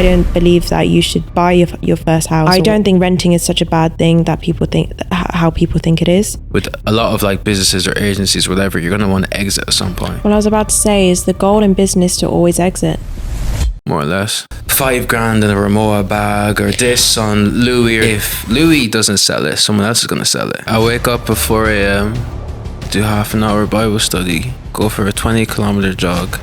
I don't believe that you should buy your first house. I don't think renting is such a bad thing that people think, how people think it is. With a lot of like businesses or agencies, whatever, you're going to want to exit at some point. What I was about to say is the goal in business to always exit. More or less. $5,000 in a Rimowa bag, or this on Louis. If Louis doesn't sell it, someone else is going to sell it. I wake up at 4 a.m, do half an hour Bible study, go for a 20-kilometer jog,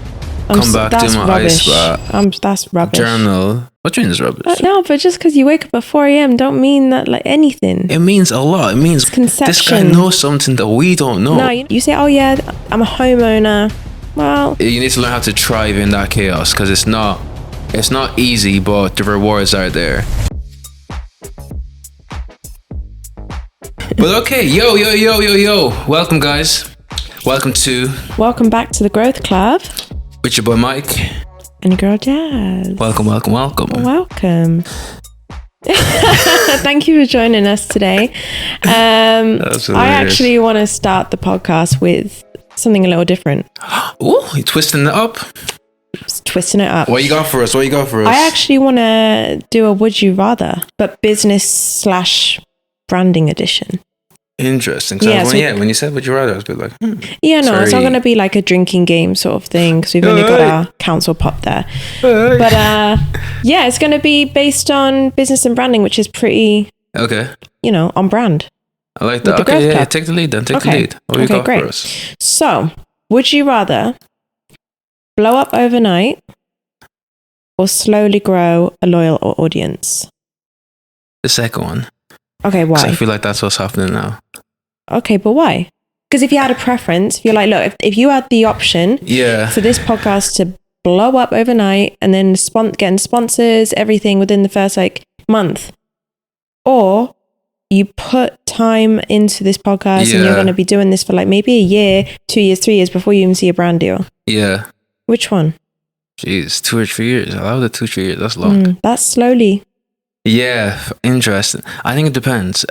come back, do my ice bath. That's rubbish. Journal. What do you mean is rubbish? No, but just because you wake up at 4 a.m. don't mean that like anything. It means a lot. It means this guy knows something that we don't know. No, you say, oh yeah, I'm a homeowner. Well, you need to learn how to thrive in that chaos, because it's not easy, but the rewards are there. But okay, yo. Welcome, guys. Welcome back to the Growth Club. With your boy Mike. And your girl Jazz. Welcome. Thank you for joining us today. I actually want to start the podcast with something a little different. Oh, you're twisting it up? Just twisting it up. What you got for us? I actually want to do a Would You Rather, but business/branding edition. Interesting. So when you said Would You Rather, I was a bit like, it's not going to be like a drinking game sort of thing, because we've only got our council pop there. But it's going to be based on business and branding, which is pretty, on brand. I like that. Okay, yeah, take the lead then. Take the lead. What you got for us? So, would you rather blow up overnight or slowly grow a loyal audience? The second one. Okay, why? I feel like that's what's happening now. Okay, but why? Because if you had a preference, if you're like, look, if you had the option for this podcast to blow up overnight and then getting sponsors, everything within the first month, or you put time into this podcast and you're going to be doing this for maybe a year, 2 years, 3 years before you even see a brand deal. Yeah. Which one? Jeez, 2 or 3 years. I love the 2 or 3 years. That's long. That's slowly. Yeah, interesting. I think it depends.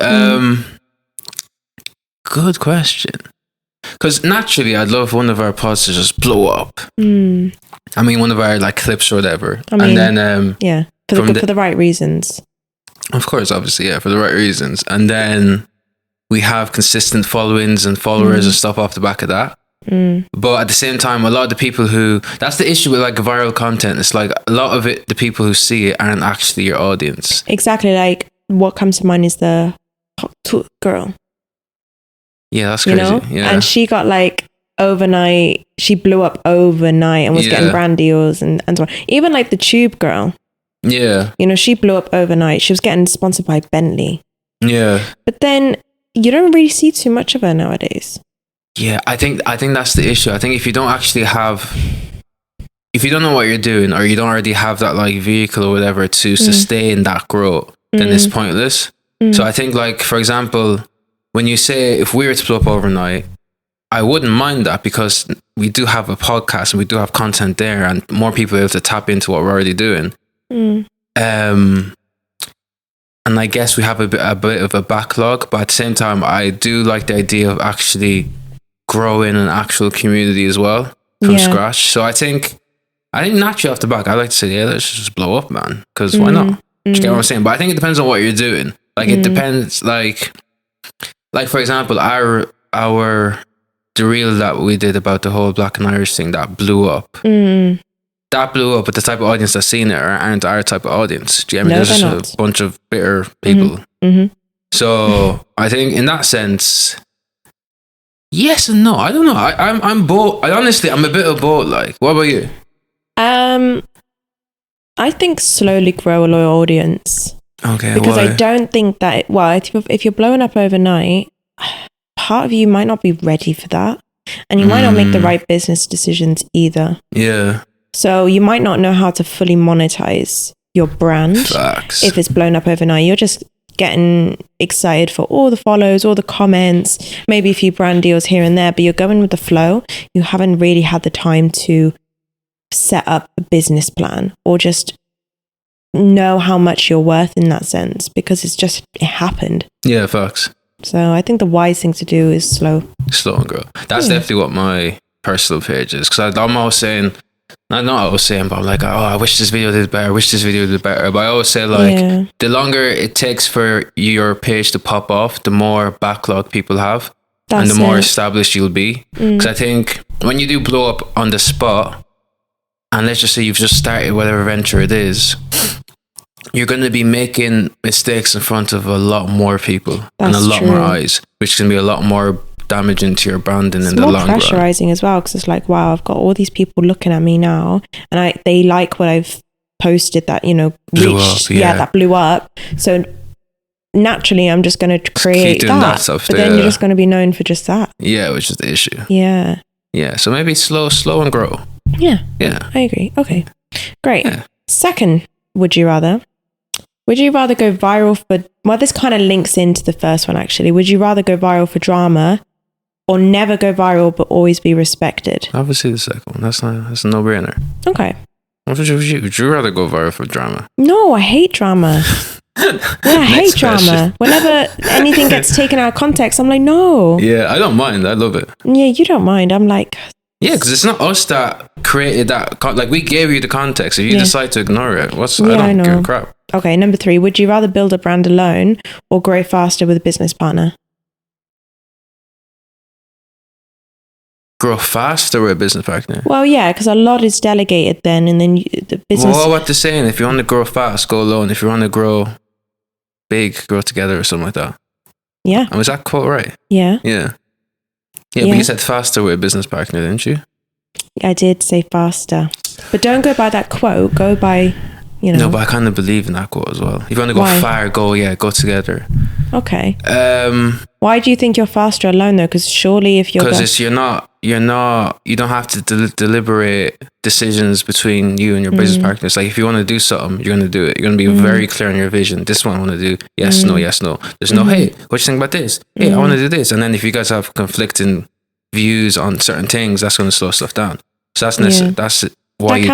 Good question. Because naturally, I'd love one of our pods to just blow up. I mean, one of our clips or whatever. For the right reasons. Of course, obviously, for the right reasons. And then we have consistent followings and followers and stuff off the back of that. But at the same time, a lot of the people that's the issue with viral content. It's a lot of it, the people who see it aren't actually your audience. Exactly. What comes to mind is the hot tooth girl. Yeah, that's crazy. Yeah. And she got overnight, she blew up overnight and was getting brand deals and so on. Even the tube girl. Yeah. She blew up overnight. She was getting sponsored by Bentley. Yeah. But then you don't really see too much of her nowadays. Yeah, I think that's the issue. I think if you don't know what you're doing, or you don't already have that vehicle or whatever to sustain that growth, then it's pointless. So I think for example, when you say if we were to blow up overnight, I wouldn't mind that, because we do have a podcast and we do have content there, and more people are able to tap into what we're already doing. And I guess we have a bit of a backlog, but at the same time, I do like the idea of actually growing an actual community as well from scratch. So I think naturally off the back, I like to say, let's just blow up, man, because why not? Do you get what I'm saying? But I think it depends on what you're doing. It depends. For example, the reel that we did about the whole Black and Irish thing that blew up. That blew up, but the type of audience that's seen it aren't our type of audience. Do you know what I mean? There's just a bunch of bitter people. So I think in that sense, yes and no. I don't know. I'm both. Honestly, I'm a bit of both. What about you? I think slowly grow a loyal audience. Okay, because why? I don't think that. If you're blowing up overnight, part of you might not be ready for that, and you might not make the right business decisions either. Yeah. So you might not know how to fully monetize your brand. Facts. If it's blown up overnight. You're just getting excited for all the follows, all the comments, maybe a few brand deals here and there, but you're going with the flow. You haven't really had the time to set up a business plan or just know how much you're worth in that sense, because it happened. Yeah, facts. So I think the wise thing to do is slow and grow. That's definitely what my personal page is, because I'm always saying, I know I was saying, but I'm like, oh, I wish this video did better. I wish this video did better. But I always say, like, the longer it takes for your page to pop off, the more backlog people have. And the more established you'll be. Because I think when you do blow up on the spot, and let's just say you've just started whatever venture it is, you're going to be making mistakes in front of a lot more people and a lot more eyes, which can be a lot more damaging to your branding in the long run. It's more pressurizing as well, because it's like, wow, I've got all these people looking at me now, and they like what I've posted that, you know, reached, that blew up. So naturally, I'm just going to create that stuff, but then you're just going to be known for just that. Yeah, which is the issue. Yeah. Yeah. So maybe slow and grow. Yeah. Yeah. I agree. Okay. Great. Yeah. Second, would you rather go viral for, well, this kind of links into the first one actually. Would you rather go viral for drama or never go viral but always be respected? Obviously the second one. That's a no-brainer. Okay. Would you rather go viral for drama? No, I hate drama. I hate drama. Whenever anything gets taken out of context, I'm like, no. Yeah, I don't mind. I love it. Yeah, you don't mind. I'm like... Yeah, because it's not us that created that. Like, we gave you the context. If you decide to ignore it, I don't give a crap. Okay, number 3. Would you rather build a brand alone or grow faster with a business partner? Grow faster with a business partner? Well, yeah, because a lot is delegated then, and then the business... Well, what they're saying, if you want to grow fast, go alone. If you want to grow big, grow together or something like that. Yeah. And was that quote right? Yeah. Yeah. Yeah, but you said faster with a business partner, didn't you? I did say faster. But don't go by that quote. Go by, you know... No, but I kind of believe in that quote as well. If you want to go far, go together. Okay. Why do you think you're faster alone though? Because surely if you're... Because you don't have to deliberate decisions between you and your business partner. It's like, if you want to do something, you're going to do it. You're going to be very clear on your vision. This one I want to do. Yes, no, yes, no. There's no, hey, what you think about this? Hey, I want to do this. And then if you guys have conflicting views on certain things, that's going to slow stuff down. So that's why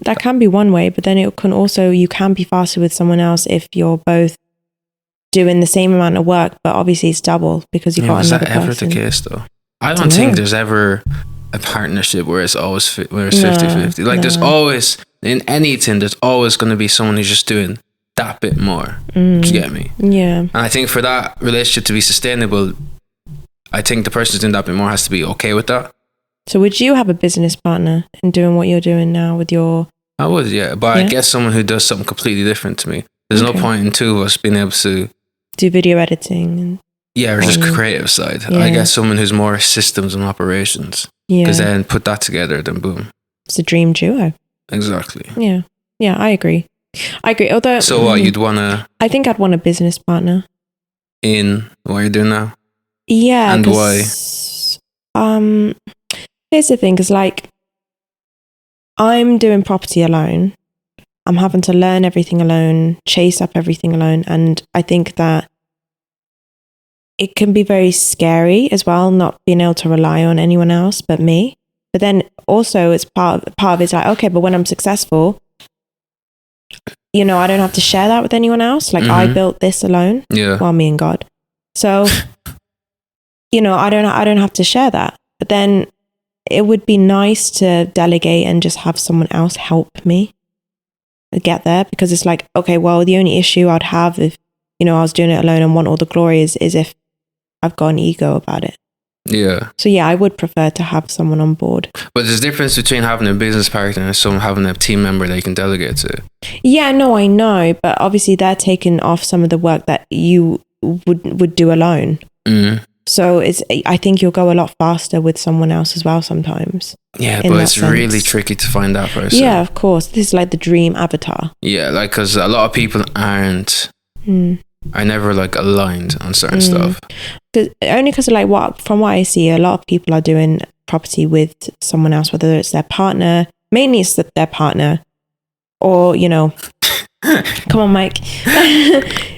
that can be one way, but then it can also, you can be faster with someone else if you're both doing the same amount of work, but obviously it's double because you've got another person. Is that ever the case though? I don't think there's ever a partnership where it's 50-50. Like there's always, in anything, there's always going to be someone who's just doing that bit more. Do you get me? Yeah. And I think for that relationship to be sustainable, I think the person who's doing that bit more has to be okay with that. So would you have a business partner in doing what you're doing now with your... I would, yeah. But I guess someone who does something completely different to me. There's no point in two of us being able to... do video editing and... Yeah, or just creative side. Yeah. I guess someone who's more systems and operations. Yeah. Because then put that together, then boom. It's a dream duo. Exactly. Yeah. Yeah, I agree. Although... So what, you'd want to... I think I'd want a business partner. In what you're doing now? Yeah. And why? Here's the thing, because like, I'm doing property alone. I'm having to learn everything alone, chase up everything alone. And I think that it can be very scary as well, not being able to rely on anyone else but me. But then also it's part of it's like, okay, but when I'm successful, you know, I don't have to share that with anyone else. Like I built this alone. Yeah. Well, me and God. So, you know, I don't have to share that. But then it would be nice to delegate and just have someone else help me get there, because it's like, okay, well, the only issue I'd have if, you know, I was doing it alone and want all the glory is if I've got an ego about it. Yeah. So yeah, I would prefer to have someone on board. But there's a difference between having a business partner and someone having a team member that you can delegate to. Yeah, no, I know, but obviously they're taking off some of the work that you would do alone. So I think you'll go a lot faster with someone else as well sometimes. Yeah, but it's really tricky to find that person. Yeah, of course. This is like the dream avatar. Yeah, like, because a lot of people are never like aligned on certain stuff. Only because like from what I see, a lot of people are doing property with someone else, whether it's their partner, mainly it's their partner, or, you know, come on, Mike,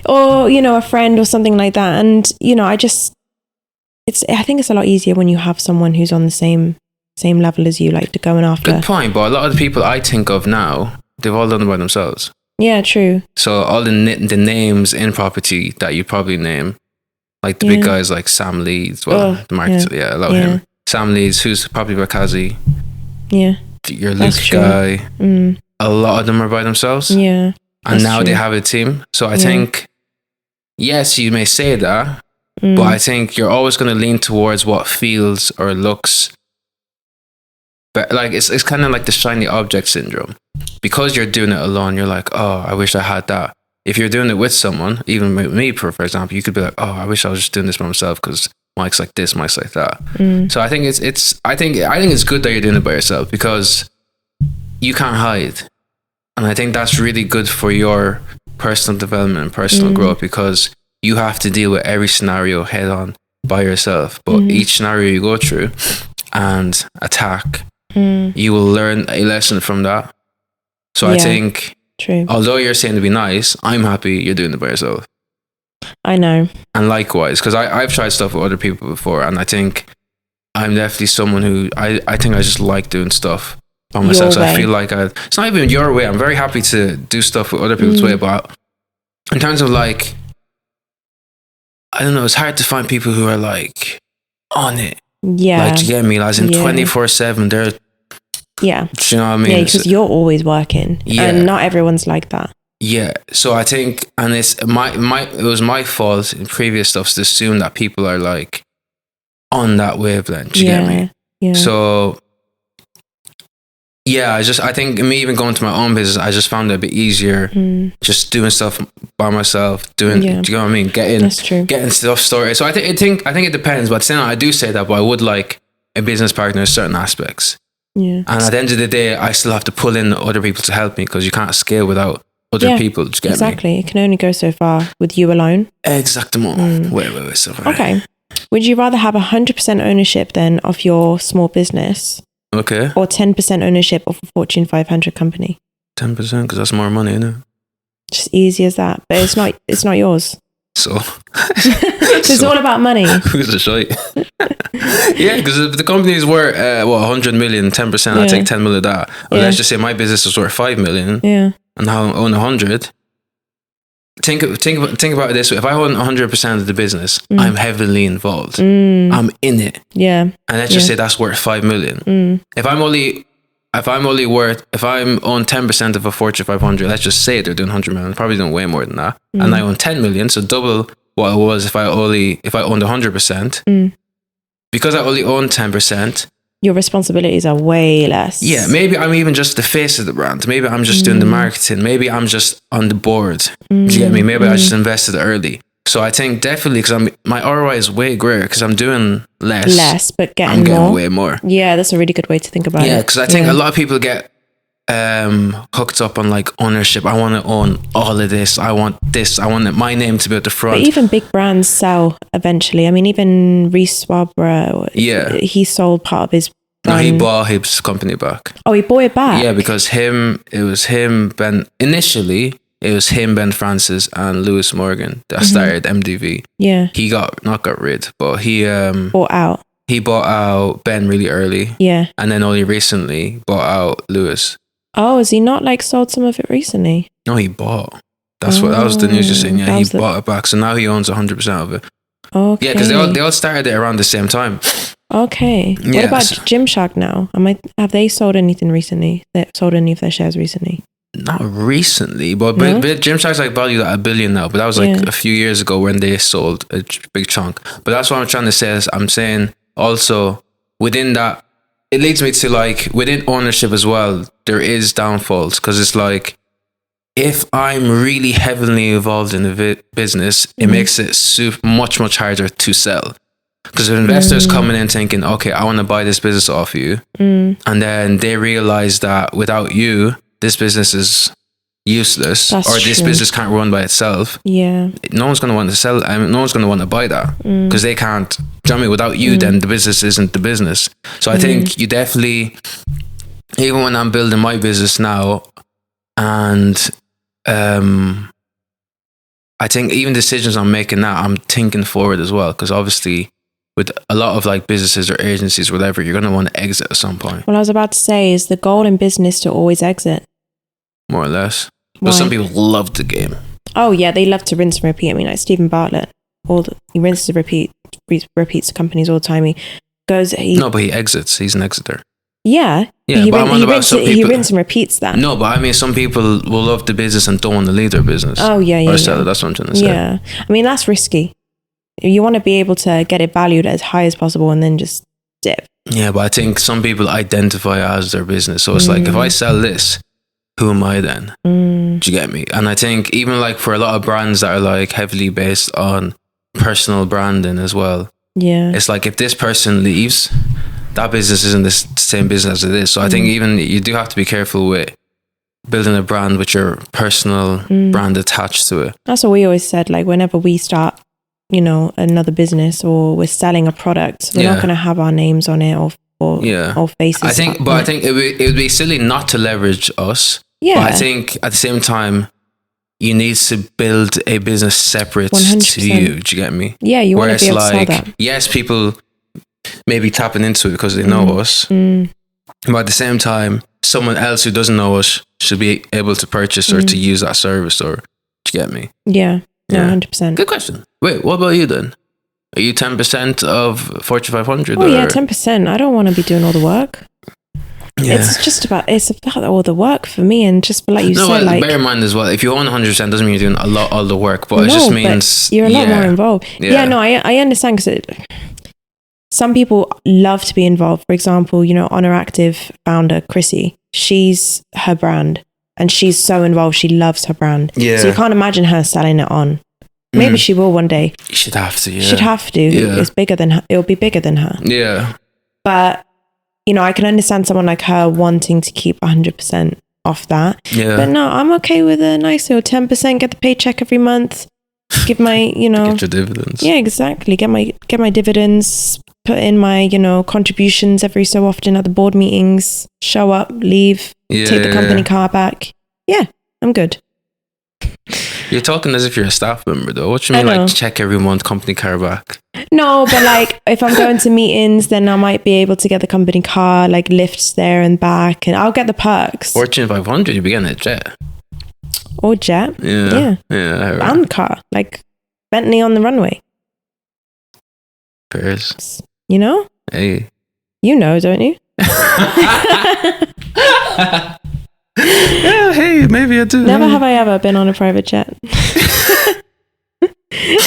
or, you know, a friend or something like that. And, you know, I think it's a lot easier when you have someone who's on the same level as you, like, to go and after. Good point, but a lot of the people I think of now, they've all done it by themselves. Yeah, true. So all the names in property that you probably name, like the big guys like Sam Leeds, a lot of him. Sam Leeds, who's probably Rakazi. Yeah. your Luke guy, a lot of them are by themselves. Yeah. And now they have a team. So I think, yes, you may say that, but I think you're always going to lean towards what feels or looks. But like, it's kind of like the shiny object syndrome. Because you're doing it alone, you're like, oh, I wish I had that. If you're doing it with someone, even with me, for example, you could be like, oh, I wish I was just doing this by myself because Mike's like this, Mike's like that. So I think I think it's good that you're doing it by yourself because you can't hide. And I think that's really good for your personal development and personal growth because you have to deal with every scenario head on by yourself. But each scenario you go through and attack, you will learn a lesson from that. So I think, although you're saying to be nice, I'm happy you're doing it by yourself. I know. And likewise, because I've tried stuff with other people before, and I think I'm definitely someone who, I think I just like doing stuff by myself. So I feel like it's not even your way. I'm very happy to do stuff with other people's way, but in terms of like, I don't know, it's hard to find people who are like on it. Yeah. Like, do you get me? As in 24/7, they're, do you know what I mean? Yeah, because you're always working. Yeah. And not everyone's like that. Yeah. So I think, and it's it was my fault in previous stuff to assume that people are like on that wavelength. Do you get me? Yeah. So yeah, I think me even going to my own business, I just found it a bit easier just doing stuff by myself, do you know what I mean? Getting stuff started. So I think it depends, but still I do say that, but I would like a business partner in certain aspects. Yeah. And at the end of the day, I still have to pull in other people to help me because you can't scale without other people. Just get exactly. me? It can only go so far with you alone. Exactement. Wait. So okay. Would you rather have 100% ownership then of your small business? Okay. Or 10% ownership of a Fortune 500 company? 10% because that's more money, isn't it? Just easy as that. But it's not yours. So it's all about money. Who's the shite? Yeah, because if the company's worth 100 million, 10%, I take 10 million of that. Or let's just say my business is worth 5 million. Yeah. And I own 100. Think about it this way. If I own 100% of the business, I'm heavily involved. I'm in it. Yeah. And let's just say that's worth 5 million. If I'm on 10% of a Fortune 500, let's just say they're doing 100 million, probably doing way more than that. And I own 10 million, so double what it was if I owned 100%. Because I only own 10%. Your responsibilities are way less. Yeah, maybe I'm even just the face of the brand. Maybe I'm just doing the marketing. Maybe I'm just on the board. Do you get me? Maybe I just invested early. So I think definitely because my ROI is way greater because I'm doing less, but I'm getting way more. Yeah, that's a really good way to think about it. Yeah, because I think a lot of people get hooked up on like ownership. I want to own all of this. I want my name to be at the front. But even big brands sell eventually. I mean, even Reese Wabra, he sold part of his brand. No, he bought his company back. Oh, he bought it back? Yeah, because it was him, Ben Francis, and Lewis Morgan that started MDV. Yeah. He got rid, but he bought out. He bought out Ben really early. Yeah. And then only recently bought out Lewis. Oh, has he not like sold some of it recently? No, he bought. That was the news you're saying. Yeah, he bought it back. So now he owns 100% of it. Okay. Yeah, because they all started it around the same time. Okay. Yeah, what about Gymshark now? Have they sold anything recently? They sold any of their shares recently? Not recently, but Gymshark's like valued at $1 billion now. But that was like a few years ago when they sold a big chunk. But that's what I'm trying to say. Is I'm saying also within that, it leads me to like within ownership as well. There is downfalls because it's like if I'm really heavily involved in the business, it makes it much harder to sell. Because if investors coming in thinking, okay, I want to buy this business off you, and then they realize that without you, this business is useless, this business can't run by itself. Yeah, no one's going to want to sell. No one's going to want to buy that because they can't. Do you know what I mean? Without you, then the business isn't the business. So I think you definitely, even when I'm building my business now, and I think even decisions I'm making now, I'm thinking forward as well because obviously, with a lot of like businesses or agencies, whatever, you're going to want to exit at some point. Well, I was about to say, is the goal in business to always exit? More or less. Why? But some people love the game. Oh yeah, they love to rinse and repeat. I mean, like Stephen Bartlett, he rinses and repeats companies all the time. No, but he exits. He's an exiter. Yeah. Yeah, he, but I'm on about some people. He rinse and repeats that. No, but I mean, some people will love the business and don't want to leave their business. Oh, yeah. Or sell it. That's what I'm trying to say. Yeah. I mean, that's risky. You want to be able to get it valued as high as possible and then just dip. Yeah, but I think some people identify as their business. So it's like, if I sell this, who am I then? Do you get me? And I think even like for a lot of brands that are like heavily based on personal branding as well. Yeah. It's like, if this person leaves, that business isn't the same business as it is. So I think even you do have to be careful with building a brand with your personal brand attached to it. That's what we always said. Like whenever we start, you know, another business or we're selling a product, we're not going to have our names on it or faces. I think it would be silly not to leverage us. Yeah. But I think at the same time, you need to build a business separate 100%. to you. Do you get me? Yeah, you want to be able to sell that. Yes, people maybe tapping into it because they know us. But at the same time, someone else who doesn't know us should be able to purchase or to use that service. Or, do you get me? Yeah. No, 100%. Good question. Wait, what about you then? Are you 10% of Fortune 500? Oh, yeah, 10%. I don't want to be doing all the work. Yeah. It's about all the work for me, and just like you said, like, bear in mind as well, if you own 100% doesn't mean you're doing all the work, but it just means you're a lot more involved. Yeah, no, I understand, because some people love to be involved. For example, you know, Honor Active founder Chrissy, she's her brand, and she's so involved. She loves her brand. Yeah. So you can't imagine her selling it on. Maybe she will one day. You should have to. Yeah. She'd have to. Yeah. It's bigger than her. It'll be bigger than her. Yeah. But you know, I can understand someone like her wanting to keep 100% off that. Yeah. But no, I'm okay with a nice little 10%, get the paycheck every month, give my, you know. Get your dividends. Yeah, exactly. Get my dividends, put in my, you know, contributions every so often at the board meetings, show up, leave, take the company car back. Yeah, I'm good. You're talking as if you're a staff member though. What you mean, like check every month, company car back? No, but like if I'm going to meetings, then I might be able to get the company car, like lifts there and back, and I'll get the perks. Fortune 500, you'll be getting a jet. Or jet. Yeah. Band car, like Bentley on the runway. Pairs. You know? Hey. You know, don't you? Yeah, hey, maybe I do. Never have I ever been on a private jet.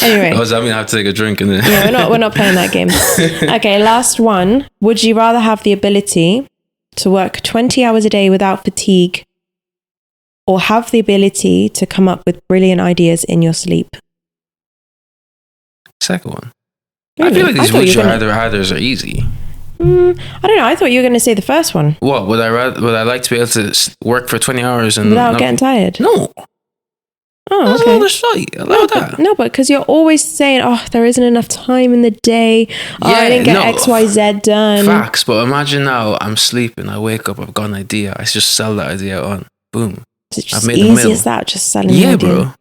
Anyway. Oh, does that mean I have to take a drink in there? Yeah, we're not playing that game. Okay, last one. Would you rather have the ability to work 20 hours a day without fatigue, or have the ability to come up with brilliant ideas in your sleep? Second one. Really? I feel like these which others are easy. I don't know. I thought you were going to say the first one. What would I like to be able to work for 20 hours and without getting tired? No. Oh, that's okay. all the shite. Allow that. No, but because you're always saying, "Oh, there isn't enough time in the day. Oh, I didn't get XYZ done." Facts, but imagine now I'm sleeping. I wake up. I've got an idea. I just sell that idea on. Boom. It's just I've made easy as that. Just selling. Yeah, bro.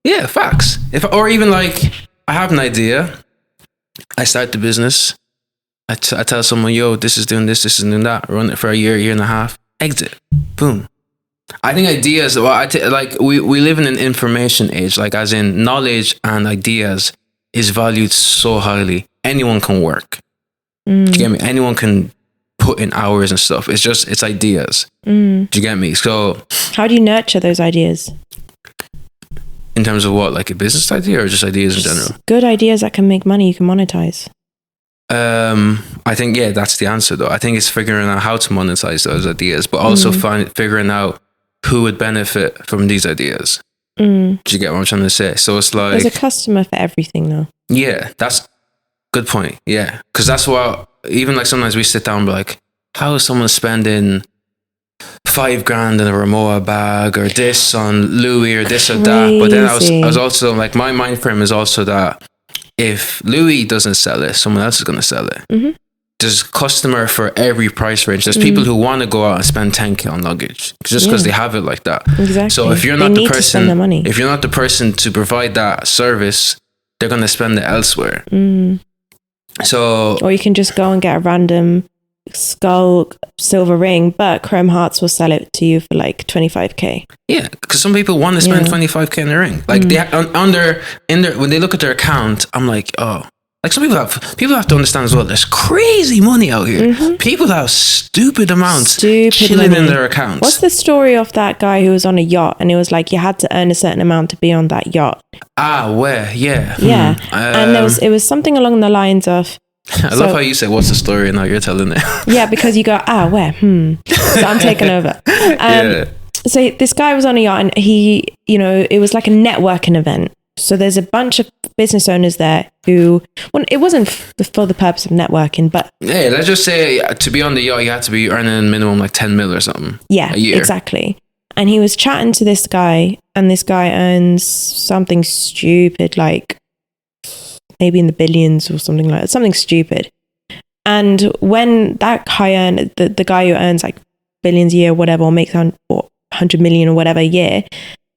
Yeah, facts. Or even like I have an idea. I start the business. I tell someone, yo, this is doing this is doing that. Run it for a year and a half. Exit. Boom. I think ideas, like we live in an information age, like as in knowledge and ideas is valued so highly. Anyone can work. Do you get me? Anyone can put in hours and stuff. It's ideas. Do you get me? So how do you nurture those ideas? In terms of what, like a business idea or just ideas in general? Good ideas that can make money, you can monetize. I think, yeah, that's the answer though. I think it's figuring out how to monetize those ideas, but also figuring out who would benefit from these ideas. Do you get what I'm trying to say? So it's like... There's a customer for everything though. Yeah, that's good point. Yeah. Because that's what, even like sometimes we sit down and be like, how is someone spending $5,000 in a Ramoa bag or this on Louis or this or that? But then I was also like, my mind frame is also that if Louis doesn't sell it, someone else is going to sell it. There's customer for every price range. There's people who want to go out and spend 10K on luggage just because they have it like that. Exactly. So if you're not the person, if you're not the person to provide that service, they're going to spend it elsewhere. So, or you can just go and get a random skull silver ring, but Chrome Hearts will sell it to you for like 25K. Yeah, because some people want to spend 25K in the ring. Like they when they look at their account, I'm like, oh, Like some people have to understand as well. There's crazy money out here. People have stupid amounts chilling in their accounts. What's the story of that guy who was on a yacht and it was like you had to earn a certain amount to be on that yacht? Where? Yeah. Yeah. And it was something along the lines of. I love how you say, "What's the story?" and now you're telling it. Yeah, because you go, where? So I'm taking over. So this guy was on a yacht and he, it was like a networking event. So there's a bunch of business owners there who, well, it wasn't for the purpose of networking, but... Yeah, let's just say to be on the yacht, you had to be earning minimum like 10 mil or something. Yeah, a year. Exactly. And he was chatting to this guy and this guy earns something stupid, like maybe in the billions or something like that, something stupid. And when that guy the guy who earns like billions a year, whatever, or makes 100 million or whatever a year,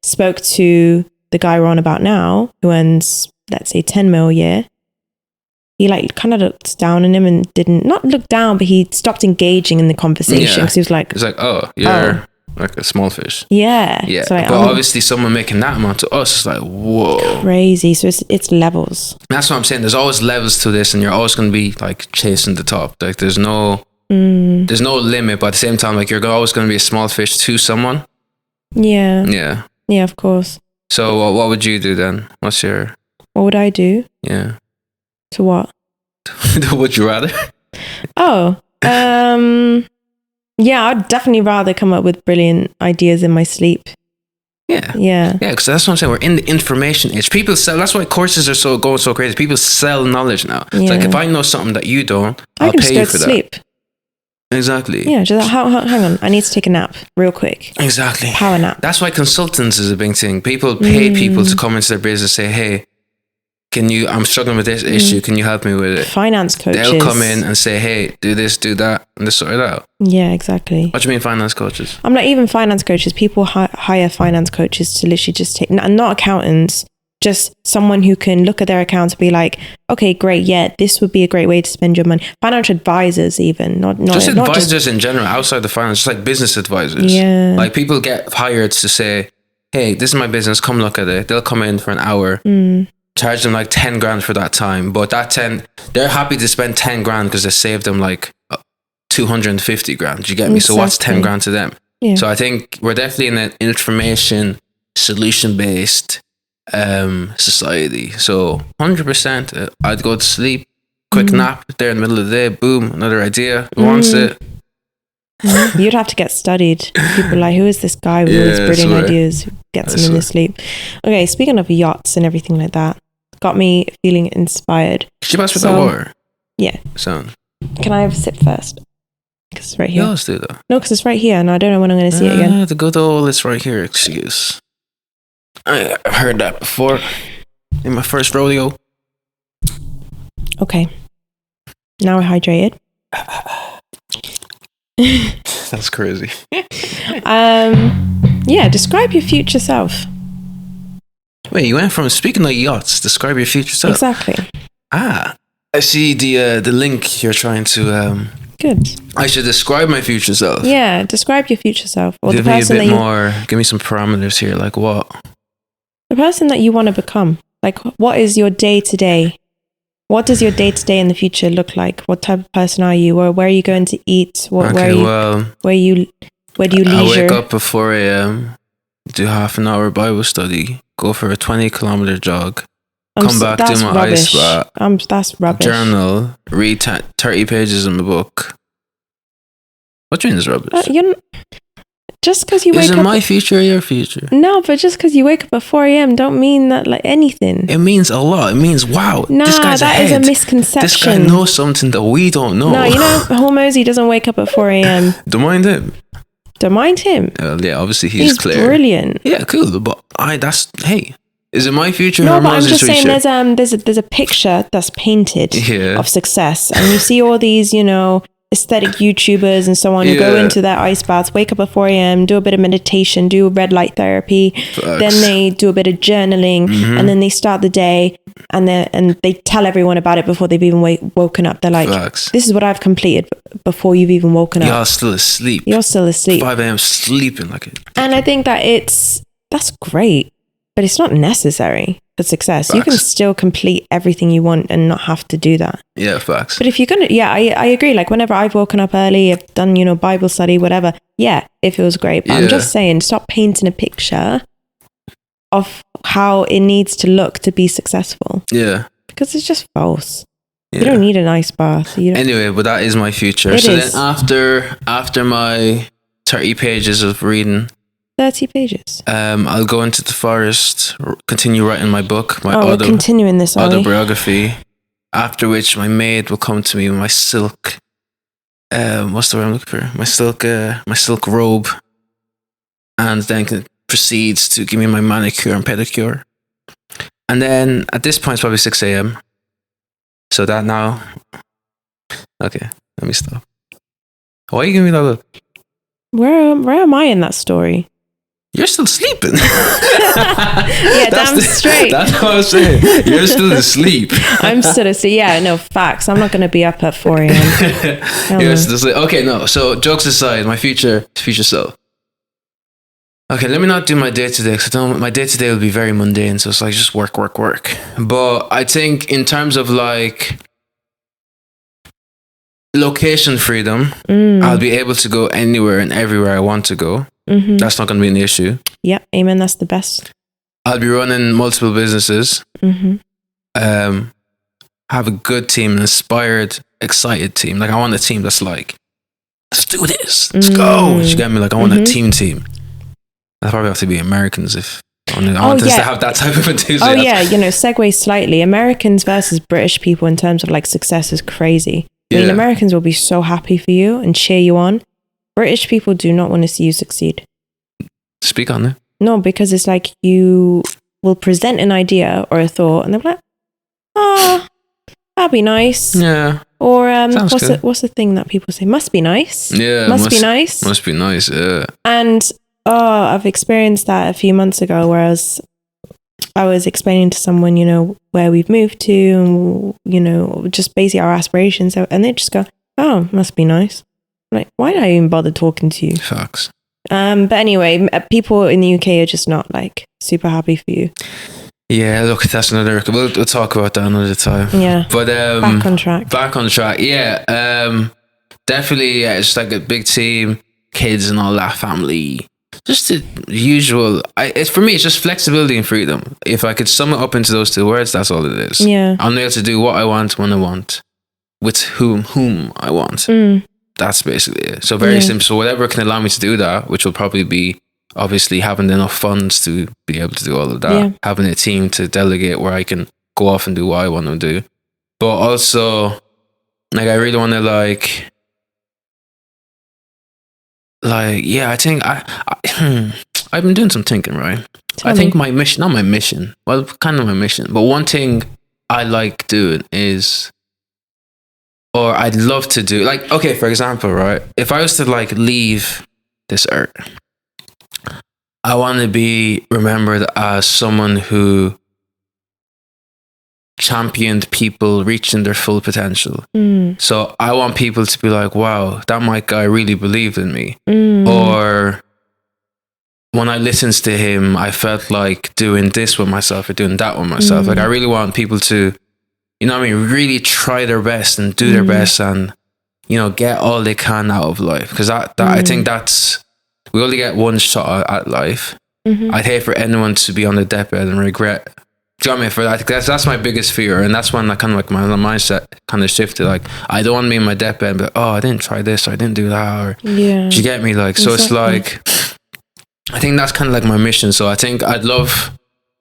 spoke to the guy we're on about now, who earns, let's say, 10 mil a year, he like kind of looked down on him and not look down, but he stopped engaging in the conversation because he was like, oh, you're like a small fish. Yeah. Yeah. So like, but obviously someone making that amount to us is like, whoa. Crazy. So it's levels. That's what I'm saying. There's always levels to this and you're always going to be like chasing the top. Like there's no limit, but at the same time, like you're always going to be a small fish to someone. Yeah. Yeah. Yeah, of course. So what would you do then? What would I do? Yeah. To what? Would you rather? Yeah, I'd definitely rather come up with brilliant ideas in my sleep. Yeah. Yeah. Yeah, because that's what I'm saying. We're in the information age. People sell, that's why courses are going so crazy. People sell knowledge now. Yeah. It's like if I know something that you don't, I'll pay you for that. Sleep. Exactly. Yeah, just hang on. I need to take a nap real quick. Exactly. Power nap. That's why consultants is a big thing. People pay people to come into their business and say, hey, I'm struggling with this issue. Can you help me with it? Finance coaches. They'll come in and say, hey, do this, do that, and they sort it out. Yeah, exactly. What do you mean finance coaches? I'm not even finance coaches. People hire finance coaches to literally just take, not accountants, just someone who can look at their accounts and be like, okay, great, yeah, this would be a great way to spend your money. Financial advisors even, not advisors in general, outside the finance, just like business advisors. Yeah. Like people get hired to say, hey, this is my business, come look at it. They'll come in for an hour, charge them like 10 grand for that time. But they're happy to spend 10 grand because they saved them like 250 grand. Do you get me? Exactly. So what's 10 grand to them? Yeah. So I think we're definitely in an information solution-based society. So 100%, I'd go to sleep, quick nap there in the middle of the day, boom, another idea. Who wants it? You'd have to get studied. People are like, who is this guy with all these brilliant ideas who gets them in their sleep? Okay, speaking of yachts and everything like that, got me feeling inspired. Could you pass me that water? Yeah. Sound. Can I have a sip first? Because it's right here. Yeah, let's do that. No, because it's right here and I don't know when I'm going to see it again. The good old it's right here excuse. I've heard that before in my first rodeo. Okay. Now we're hydrated. That's crazy. Yeah, describe your future self. Wait, you went from speaking of yachts, describe your future self. Exactly. I see the link you're trying to Good. I should describe my future self. Yeah, describe your future self. Or give me a bit more, give me some parameters here, like what? The person that you want to become. Like, what is your day-to-day? What does your day-to-day in the future look like? What type of person are you? Or where are you going to eat? Where do you leisure? I wake up at 4 a.m., do half an hour Bible study, go for a 20-kilometer jog, come back, do my ice bath, that's rubbish. Journal, read 30 pages in the book. What do you mean is rubbish? Just because you wake up... Is it my future or your future? No, but just because you wake up at 4 a.m. don't mean that like anything. It means a lot. It means, wow, this guy's ahead. That is a misconception. This guy knows something that we don't know. No, Hormozy doesn't wake up at 4 a.m. Don't mind him. Don't mind him. Yeah, obviously he's clear. Brilliant. Yeah, cool. But hey, is it my future or Hormozy's future? No, but I'm just saying there's a picture that's painted of success. And you see all these, aesthetic YouTubers and so on who go into their ice baths, wake up at 4 a.m., do a bit of meditation, do red light therapy. Facts. Then they do a bit of journaling and then they start the day and they tell everyone about it before they've even woken up. They're like, Facts. This is what I've completed before you've even woken up. You're still asleep. 5 a.m. sleeping like it. And I think that that's great But it's not necessary for success. Facts. You can still complete everything you want and not have to do that. Yeah, facts. But if you're going to, I agree. Like whenever I've woken up early, I've done, Bible study, whatever. Yeah, it feels great. But I'm just saying, stop painting a picture of how it needs to look to be successful. Yeah. Because it's just false. Yeah. You don't need a nice bath. Anyway, but that is my future. Then after my 30 pages of reading, 30 pages. I'll go into the forest, continue writing my book, we're continuing this autobiography. After which my maid will come to me with my silk. What's the word I'm looking for? My silk robe, and then proceeds to give me my manicure and pedicure. And then at this point, it's probably 6 a.m. So that now. Okay, let me stop. Why are you giving me that look? Where am I in that story? You're still sleeping. Damn straight. That's what I was saying. You're still asleep. I'm still asleep. Yeah, no, facts. I'm not going to be up at 4 a.m. You're still asleep. Okay, no. So jokes aside, my future self. Okay, let me not do my day-to-day, because my day-to-day will be very mundane, so it's like just work. But I think in terms of like location freedom, I'll be able to go anywhere and everywhere I want to go. Mm-hmm. That's not going to be an issue. Yeah, amen. That's the best. I'll be running multiple businesses. Mm-hmm. Have a good team, an inspired, excited team. Like I want a team that's like, let's do this. Let's go. You get me? Like I want a team. I probably have to be Americans if I want us to have that type of enthusiasm. Oh yeah, segue slightly. Americans versus British people in terms of like success is crazy. I mean, Americans will be so happy for you and cheer you on. British people do not want to see you succeed. Speak on it. No, because it's like you will present an idea or a thought and they're like, oh, that'd be nice. Yeah. Or what's the thing that people say? Must be nice. Yeah. Must be nice. Must be nice, yeah. And I've experienced that a few months ago where I was explaining to someone, where we've moved to and, just basically our aspirations. And they just go, oh, must be nice. I'm like, why did I even bother talking to you? Facts. But anyway, people in the UK are just not like super happy for you. Yeah, look, that's another. We'll talk about that another time. Yeah, but back on track. Yeah, definitely. Yeah, it's like a big team, kids and all that, family. Just the usual. For me, it's just flexibility and freedom. If I could sum it up into those two words, that's all it is. Yeah, I'm able to do what I want when I want, with whom I want. That's basically it. So very simple. So whatever can allow me to do that, which will probably be obviously having enough funds to be able to do all of that, having a team to delegate where I can go off and do what I want to do. But also, like, I really want to I think I've been doing some thinking, right? I think my mission, not my mission, well, kind of my mission, but one thing I like doing is, or I'd love to do, like, okay, for example, right? If I was to like leave this earth, I want to be remembered as someone who championed people reaching their full potential. So I want people to be like, wow, that Mike guy really believed in me. Or when I listened to him, I felt like doing this with myself or doing that with myself. Like I really want people to, really try their best and do their best and, get all they can out of life. Because I think we only get one shot at life. I'd hate for anyone to be on the deathbed and regret. Do you know what I mean? For that, that's my biggest fear, and that's when my mindset kind of shifted. Like, I don't want to be in my deathbed, but I didn't try this, or I didn't do that, or do you get me? Like, so it's like, I think that's kind of like my mission. So I think I'd love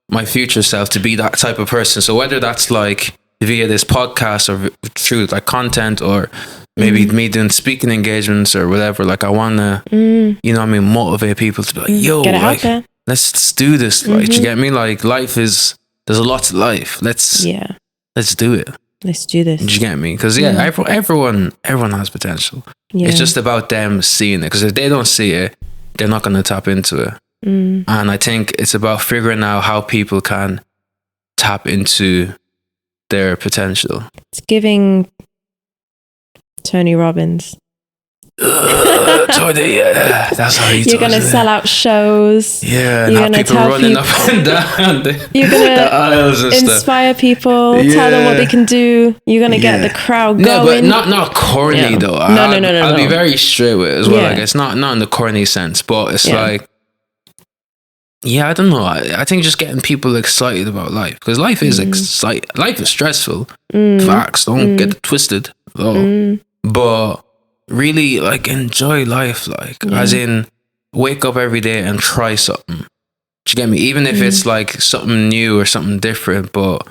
my future self to be that type of person. So whether that's like via this podcast or through like content, or maybe me doing speaking engagements or whatever, like I want to, motivate people to be like, yo, get it like, out there. Let's do this. Like, do you get me? Like, there's a lot to life. Let's do it. Let's do this. Do you get me? Because everyone has potential. It's just about them seeing it. Because if they don't see it, they're not going to tap into it. And I think it's about figuring out how people can tap into their potential. It's giving Tony Robbins That's how he You're going to sell out shows. Yeah, and have people running up and down you're going the aisles and inspire people, tell them what they can do. You're going to get the crowd going. No, but not corny though. No. I'll be very straight with it as well. Like, it's not in the corny sense, but it's like, I don't know. I think just getting people excited about life, because life is exciting. Life is stressful. Facts. Don't get it twisted. But really, like, enjoy life. Like, as in, wake up every day and try something. Do you get me? Even if it's like something new or something different, but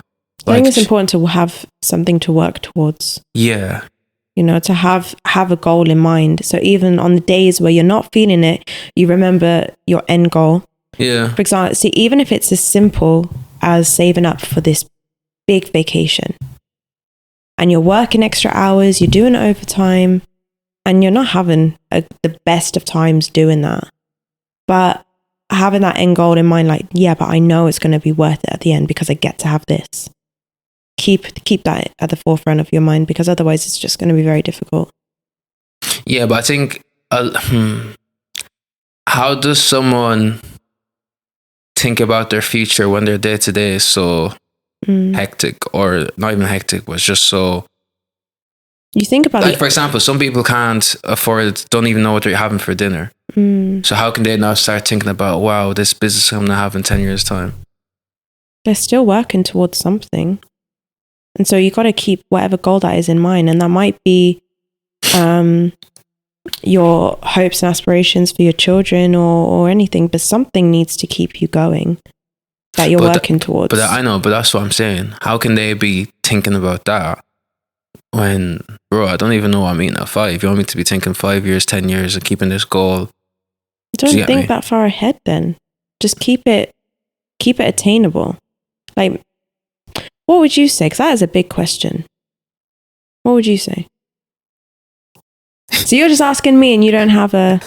I think it's important to have something to work towards. Yeah. You know, to have a goal in mind. So even on the days where you're not feeling it, you remember your end goal. Yeah. For example, see, even if it's as simple as saving up for this big vacation, and you're working extra hours, you're doing overtime, and you're not having the best of times doing that. But having that end goal in mind, like, but I know it's going to be worth it at the end because I get to have this. Keep that at the forefront of your mind, because otherwise it's just going to be very difficult. Yeah, but I think, how does someone think about their future when their day-to-day is so hectic, or not even hectic, but it's just so... You think about like, for example, some people can't afford, don't even know what they're having for dinner. So how can they now start thinking about, wow, this business I'm going to have in 10 years' time? They're still working towards something. And so you got to keep whatever goal that is in mind. And that might be your hopes and aspirations for your children or anything, but something needs to keep you going that you're working towards. But I know, but that's what I'm saying. How can they be thinking about that when, bro, I don't even know what I'm eating at 5. You want me to be thinking 5 years, 10 years and keeping this goal? Don't think that far ahead then. Just keep it attainable. Like, what would you say? Because that is a big question. What would you say? So you're just asking me and you don't have a...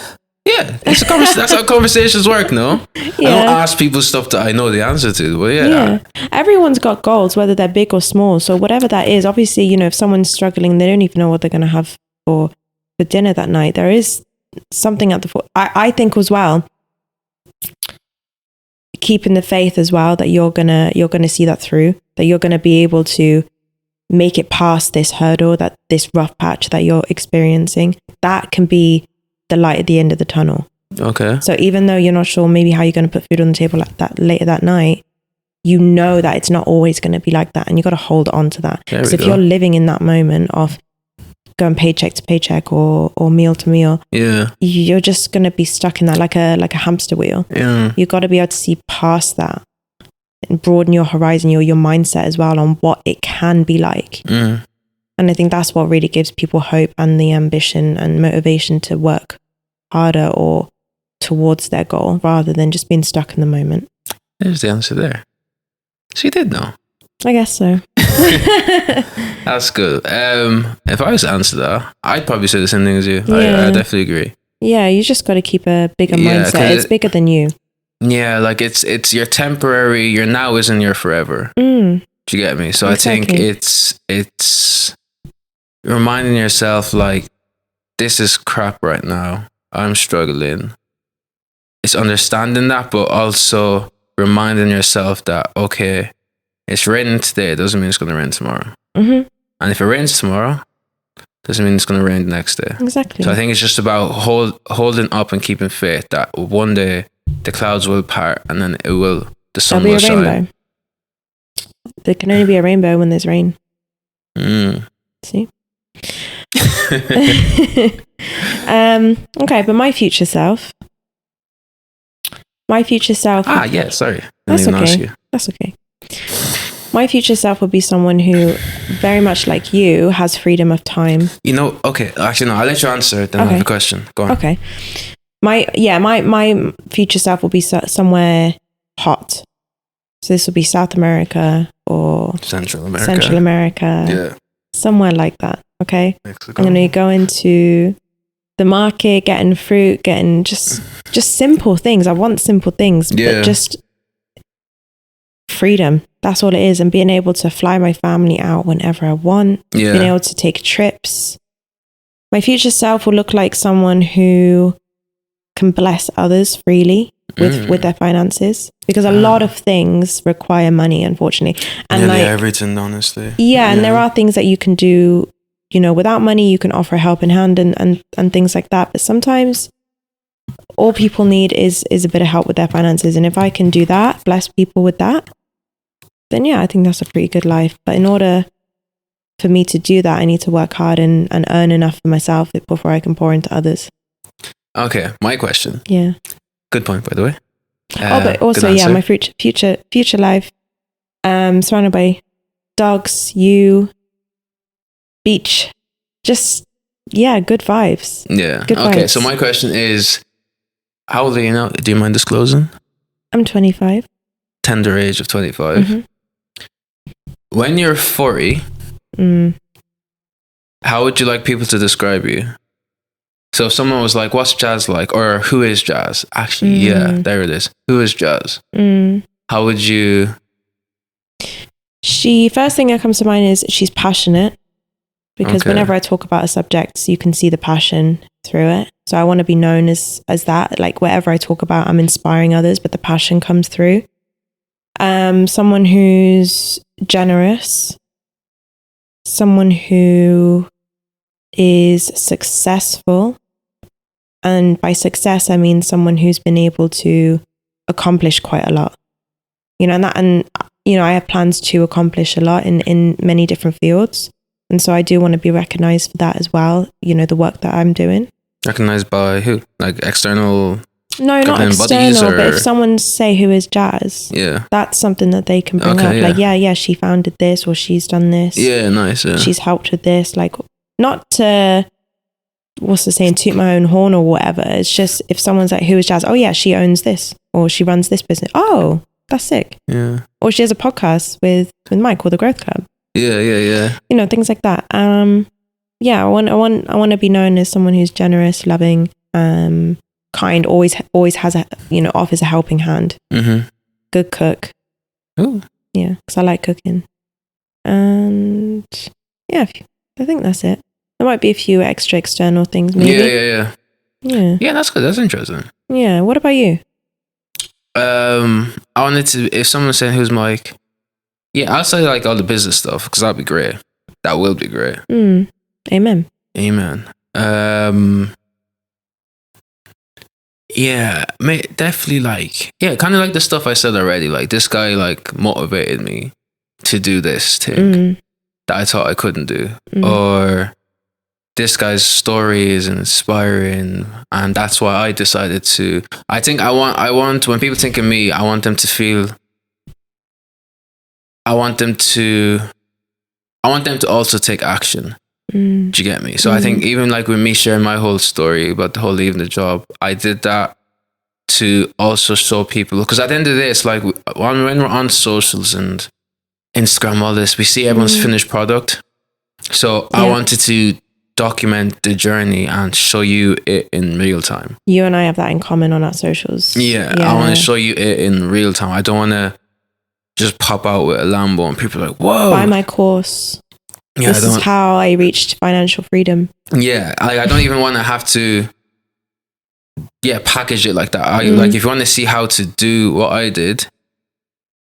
Yeah, that's how conversations work, no? Yeah. I don't ask people stuff that I know the answer to, but everyone's got goals, whether they're big or small. So whatever that is, obviously, you know, if someone's struggling, they don't even know what they're going to have for dinner that night. There is something at the... I think as well, keeping the faith as well, that you're gonna see that through, that you're gonna be able to make it past this hurdle, that this rough patch that you're experiencing, that can be the light at the end of the tunnel. Okay. So even though you're not sure maybe how you're going to put food on the table like that later that night, you know that it's not always going to be like that, and you got to hold on to that. Because if you're living in that moment of going paycheck to paycheck or meal to meal, you're just going to be stuck in that like a hamster wheel. You got to be able to see past that and broaden your horizon, your mindset as well on what it can be like. And I think that's what really gives people hope and the ambition and motivation to work harder or towards their goal rather than just being stuck in the moment. There's the answer there. So you did know. I guess so. That's good. If I was to answer that, I'd probably say the same thing as you. I definitely agree. Yeah, you just got to keep a bigger mindset. It's bigger than you. Yeah, like it's your temporary, your now isn't your forever. Do you get me? So exactly. I think it's reminding yourself like, this is crap right now. I'm struggling. It's understanding that, but also reminding yourself that, okay, it's raining today, doesn't mean it's going to rain tomorrow. And if it rains tomorrow, doesn't mean it's going to rain the next day. Exactly. So I think it's just about holding up and keeping faith that one day the clouds will part and then the sun will shine. Rainbow. There can only be a rainbow when there's rain. See? Okay, but my future self. Yeah, sorry. That's okay. That's okay. My future self would be someone who, very much like you, has freedom of time. You know, okay. Actually, no. I'll let you answer it. Then I have a question. Go on. Okay. My future self will be somewhere hot. So this will be South America or Central America. Yeah. Somewhere like that. Okay. Mexico. I'm going to go into the market, getting fruit, getting just simple things. I want simple things, but just freedom. That's all it is. And being able to fly my family out whenever I want. Yeah. Being able to take trips. My future self will look like someone who can bless others freely with their finances, because a lot of things require money, unfortunately. And like everything, honestly. Yeah, and there are things that you can do, you know, without money. You can offer a helping hand and things like that. But sometimes all people need is a bit of help with their finances. And if I can do that, bless people with that, then yeah, I think that's a pretty good life. But in order for me to do that, I need to work hard and earn enough for myself before I can pour into others. Okay, my question. Yeah. Good point, by the way. But also, yeah, my future life, surrounded by dogs, you, beach, just, yeah, good vibes. Yeah. Good okay, vibes. So my question is, how old are you now? Do you mind disclosing? I'm 25. Tender age of 25. Mm-hmm. When you're 40, how would you like people to describe you? So if someone was like, what's Jazz like? Or who is Jazz? Actually, yeah, there it is. Who is Jazz? How would you... First thing that comes to mind is she's passionate, because whenever I talk about a subject, you can see the passion through it. So I want to be known as that. Like whatever I talk about, I'm inspiring others, but the passion comes through. Someone who's generous, someone who is successful. And by success, I mean someone who's been able to accomplish quite a lot, you know, and you know, I have plans to accomplish a lot in many different fields. And so I do want to be recognized for that as well. You know, the work that I'm doing. Recognized by who? Like external? No, not external, but if someone say who is Jazz, yeah, that's something that they can bring up. Yeah. Like, she founded this, or she's done this. Yeah, nice. Yeah. She's helped with this. Like, not to... what's the saying, toot my own horn or whatever. It's just if someone's like, who is Jazz? Oh yeah, she owns this, or she runs this business. Oh, that's sick. Yeah. Or she has a podcast with Mike called The Growth Club. Yeah. You know, things like that. Yeah, I want to be known as someone who's generous, loving, kind, always has a, you know, offers a helping hand. Good cook. Oh. Yeah, because I like cooking. And yeah, I think that's it. There might be a few extra external things, maybe. Yeah. Yeah, that's good. That's interesting. Yeah. What about you? I wanted to, if someone's saying who's Mike, yeah, I'll say like all the business stuff, because that'd be great. That will be great. Amen. Yeah, mate, definitely like, yeah, kind of like the stuff I said already. Like this guy like motivated me to do this thing that I thought I couldn't do. Or this guy's story is inspiring, and that's why I decided to. I think I want when people think of me, I want them to feel. I want them to also take action. Do you get me? So I think even like with me sharing my whole story about the whole leaving the job, I did that to also show people, because at the end of the day, it's like when we're on socials and Instagram, all this, we see everyone's finished product. So I wanted to document the journey and show you it in real time. You and I have that in common on our socials. Yeah. I want to show you it in real time. I don't want to just pop out with a Lambo and people are like, whoa. Buy my course. Yeah, this is how I reached financial freedom. Yeah. I don't even want to have to package it like that. Like if you want to see how to do what I did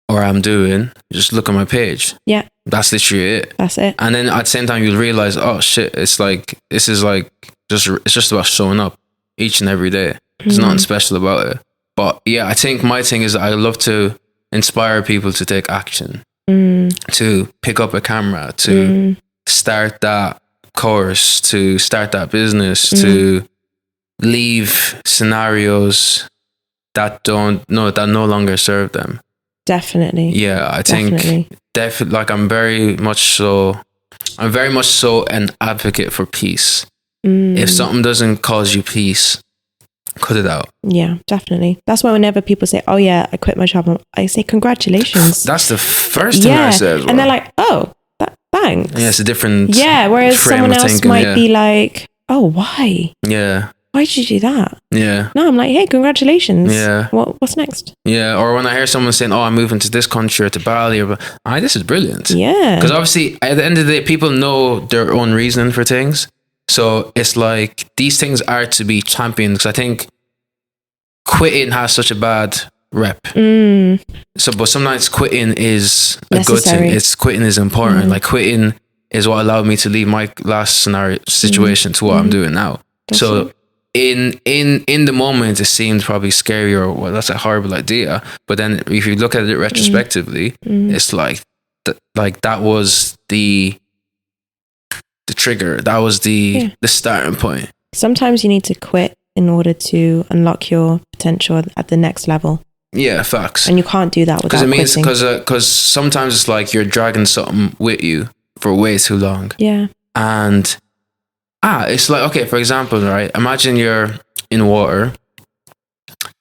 or I'm doing, just look at my page. Yeah. That's literally it. That's it. And then at the same time, you'll realize, oh shit, it's like, this is like, it's just about showing up each and every day. There's nothing special about it. But yeah, I think my thing is I love to inspire people to take action, to pick up a camera, to start that course, to start that business, to leave scenarios that no longer serve them. Definitely. Yeah, I think definitely. Like I'm very much so an advocate for peace. If something doesn't cause you peace, cut it out. Yeah, definitely. That's why whenever people say, "Oh yeah, I quit my job," I say, "Congratulations." That's the first thing I say as well. And they're like, "Oh, thanks." Yeah, it's a different. Yeah, whereas someone else might be like, "Oh, why?" Yeah. Why did you do that? Yeah. No, I'm like, hey, congratulations. Yeah. What's next? Yeah. Or when I hear someone saying, oh, I'm moving to this country or to Bali, or this is brilliant. Yeah. Because obviously, at the end of the day, people know their own reasoning for things. So it's like these things are to be championed, because I think quitting has such a bad rep. So, but sometimes quitting is a good thing. Quitting is important. Like quitting is what allowed me to leave my last situation to what I'm doing now. So in the moment, it seemed probably scary, or well, that's a horrible idea. But then if you look at it retrospectively, it's like that was the trigger. That was the starting point. Sometimes you need to quit in order to unlock your potential at the next level. Yeah, facts. And you can't do that without quitting. Because sometimes it's like you're dragging something with you for way too long. Yeah. And it's like, okay, for example, right? Imagine you're in water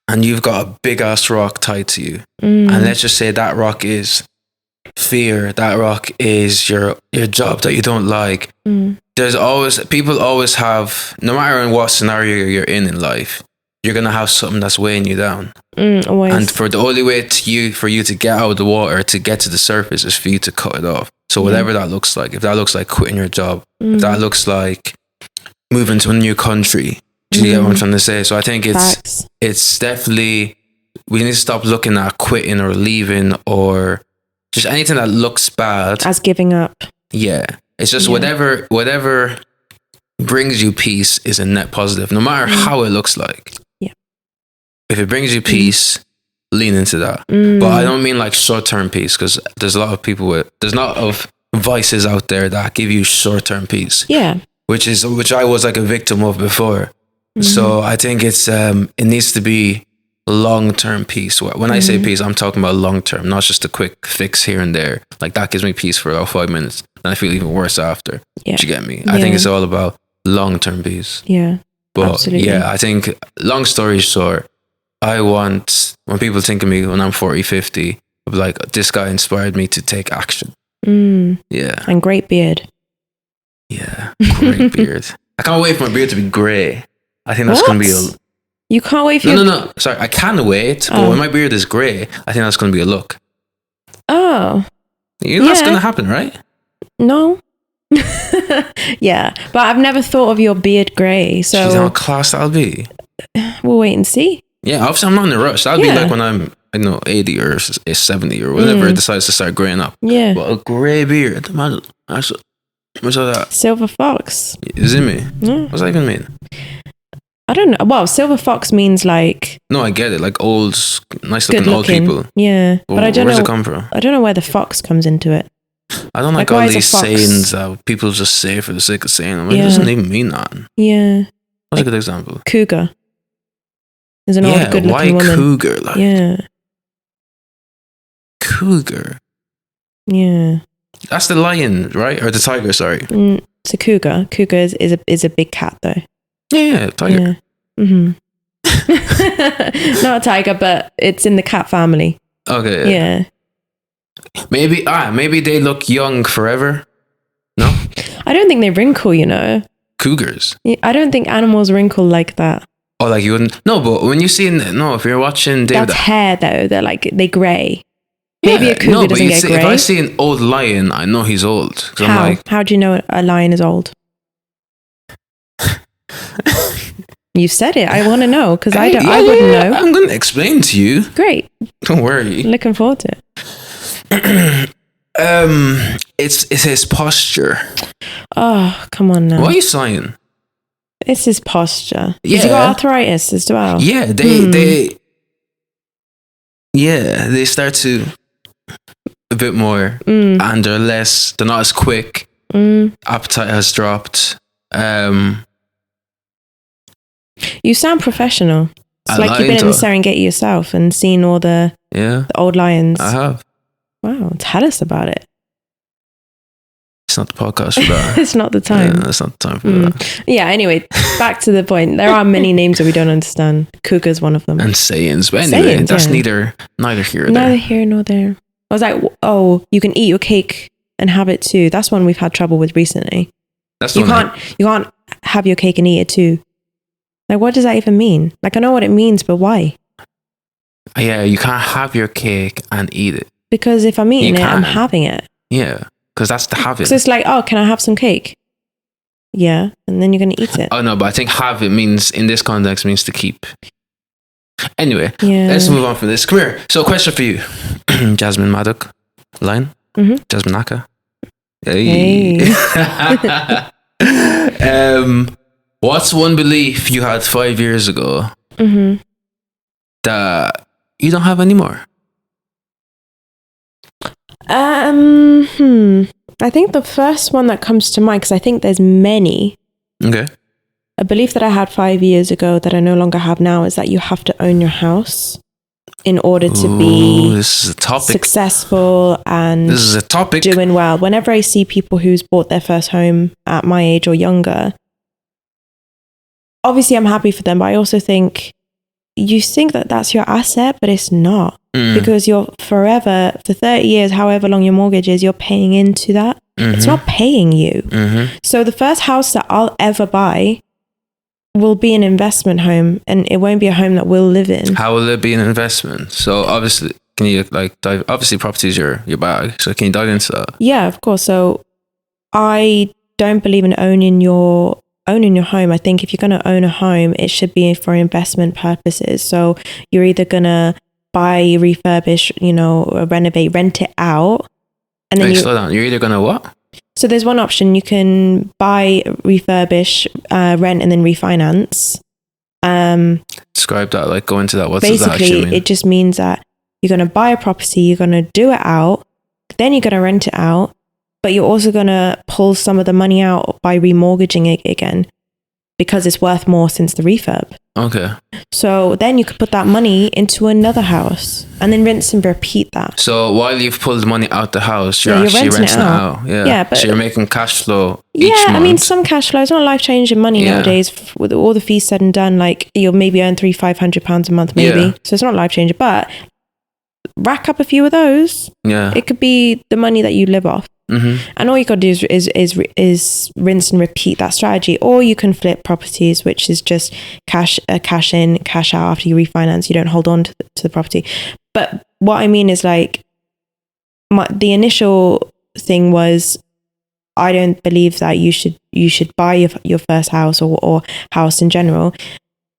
and you've got a big ass rock tied to you. And let's just say that rock is fear. That rock is your job that you don't like. People always have, no matter in what scenario you're in life, you're gonna have something that's weighing you down. Always. And for the only way for you to get out of the water, to get to the surface, is for you to cut it off. So whatever that looks like, if that looks like quitting your job, if that looks like moving to a new country, do you get what I'm trying to say? So I think it's definitely, we need to stop looking at quitting or leaving or just anything that looks bad as giving up. Yeah. It's just whatever brings you peace is a net positive, no matter how it looks like. Yeah. If it brings you peace, lean into that. But I don't mean like short-term peace, because there's a lot of vices out there that give you short-term peace. Yeah. Which I was like a victim of before. So I think it needs to be long-term peace. When I say peace, I'm talking about long-term, not just a quick fix here and there. Like that gives me peace for about 5 minutes, and I feel even worse after. Yeah. Do you get me? I think it's all about long-term peace. Yeah. But absolutely. yeah, I think, long story short, when people think of me when I'm 40, 50, I'm like, this guy inspired me to take action. Yeah. And great beard. Yeah. Great beard. I can't wait for my beard to be grey. I think that's going to be You can't wait for No. Sorry, I can wait, but when my beard is grey, I think that's going to be a look. Oh. You know that's going to happen, right? No. Yeah, but I've never thought of your beard grey. So you know how class that'll be? We'll wait and see. Yeah, obviously I'm not in a rush. That'll be like when I'm, 80 or 70 or whatever it decides to start greying up. Yeah. But a grey beard, man, what's that? Silver fox. Is it me? Yeah. What's that even mean? I don't know. Well, silver fox means like... No, I get it. Like nice looking old people. Yeah. But I don't know. Where's it come from? I don't know where the fox comes into it. I don't like all these sayings that people just say for the sake of saying them. It doesn't even mean that. Yeah. What's a good example? Cougar. Is an old good looking woman. Cougar? Like, yeah. Cougar. Yeah. That's the lion, right? Or the tiger, sorry. It's a cougar. Cougar is a big cat though. Yeah, tiger. Yeah. Not a tiger, but it's in the cat family. Okay. Yeah. Maybe they look young forever. No? I don't think they wrinkle, Cougars. I don't think animals wrinkle like that. Oh, like you wouldn't? No, but when you see, if you're watching David... That's hair though. They grey. Maybe a cougar doesn't get grey. If I see an old lion, I know he's old. How do you know a lion is old? You said it. I want to know because I wouldn't know. I'm going to explain to you. Great. Don't worry. Looking forward to it. It's his posture. Oh, come on now. Why are you sighing? It's his posture. Yeah. Has he got arthritis as well? Yeah, they start to a bit more, and they're not as quick. Appetite has dropped. You sound professional. It's like you've been in the Serengeti yourself and seen all the old lions. I have. Wow, tell us about it. It's not the podcast for that. It's not the time. Yeah, it's not the time for that. Yeah, ananyway, back to the point. There are many names that we don't understand. Cougar's one of them. And sayings. But anyway, that's neither here or there. Neither here nor there. I was like, you can eat your cake and have it too. That's one we've had trouble with recently. You can't have your cake and eat it too. Like, what does that even mean? Like, I know what it means, but why? Yeah, you can't have your cake and eat it. Because if I'm eating it, I'm having it. Yeah, because that's the having. So it's like, can I have some cake? Yeah, and then you're going to eat it. Oh no, but I think have it means in this context means to keep. Anyway, let's move on from this. Come here. So, question for you, Jasmine Maddock, line, Jasmine Naka. Hey. What's one belief you had 5 years ago that you don't have anymore? I think the first one that comes to mind, because I think there's many. Okay. A belief that I had 5 years ago that I no longer have now is that you have to own your house in order to be this is a topic. Successful and this is a topic. Doing well. Whenever I see people who's bought their first home at my age or younger, obviously I'm happy for them, but I also think you think that that's your asset, but it's not. Because you're forever, for 30 years, however long your mortgage is, you're paying into that. It's not paying you. So the first house that I'll ever buy will be an investment home, and it won't be a home that we'll live in. How will it be an investment? So obviously, can you like dive? Obviously, property is your bag. So can you dive into that? Yeah, of course. So I don't believe in owning your home. I think if you're going to own a home, it should be for investment purposes. So you're either going to buy, refurbish, renovate, rent it out. And then slow down. You're either going to what? So there's one option. You can buy, refurbish, rent, and then refinance. Describe that, like go into that. What does that actually mean? Basically, it just means that you're going to buy a property, you're going to do it out, then you're going to rent it out, but you're also going to pull some of the money out by remortgaging it again because it's worth more since the refurb. Okay. So then you could put that money into another house and then rinse and repeat that. So while you've pulled money out the house, you're actually renting it out. Yeah. But so you're making cash flow each month. I mean, some cash flow is not life-changing money nowadays. With all the fees said and done, like you'll maybe earn £300-500 a month, maybe. Yeah. So it's not life-changing, but rack up a few of those. Yeah. It could be the money that you live off. And all you got to do is rinse and repeat that strategy. Or you can flip properties, which is just cash in, cash out after you refinance. You don't hold on to the property. But what I mean is like the initial thing was, I don't believe that you should buy your first house or house in general.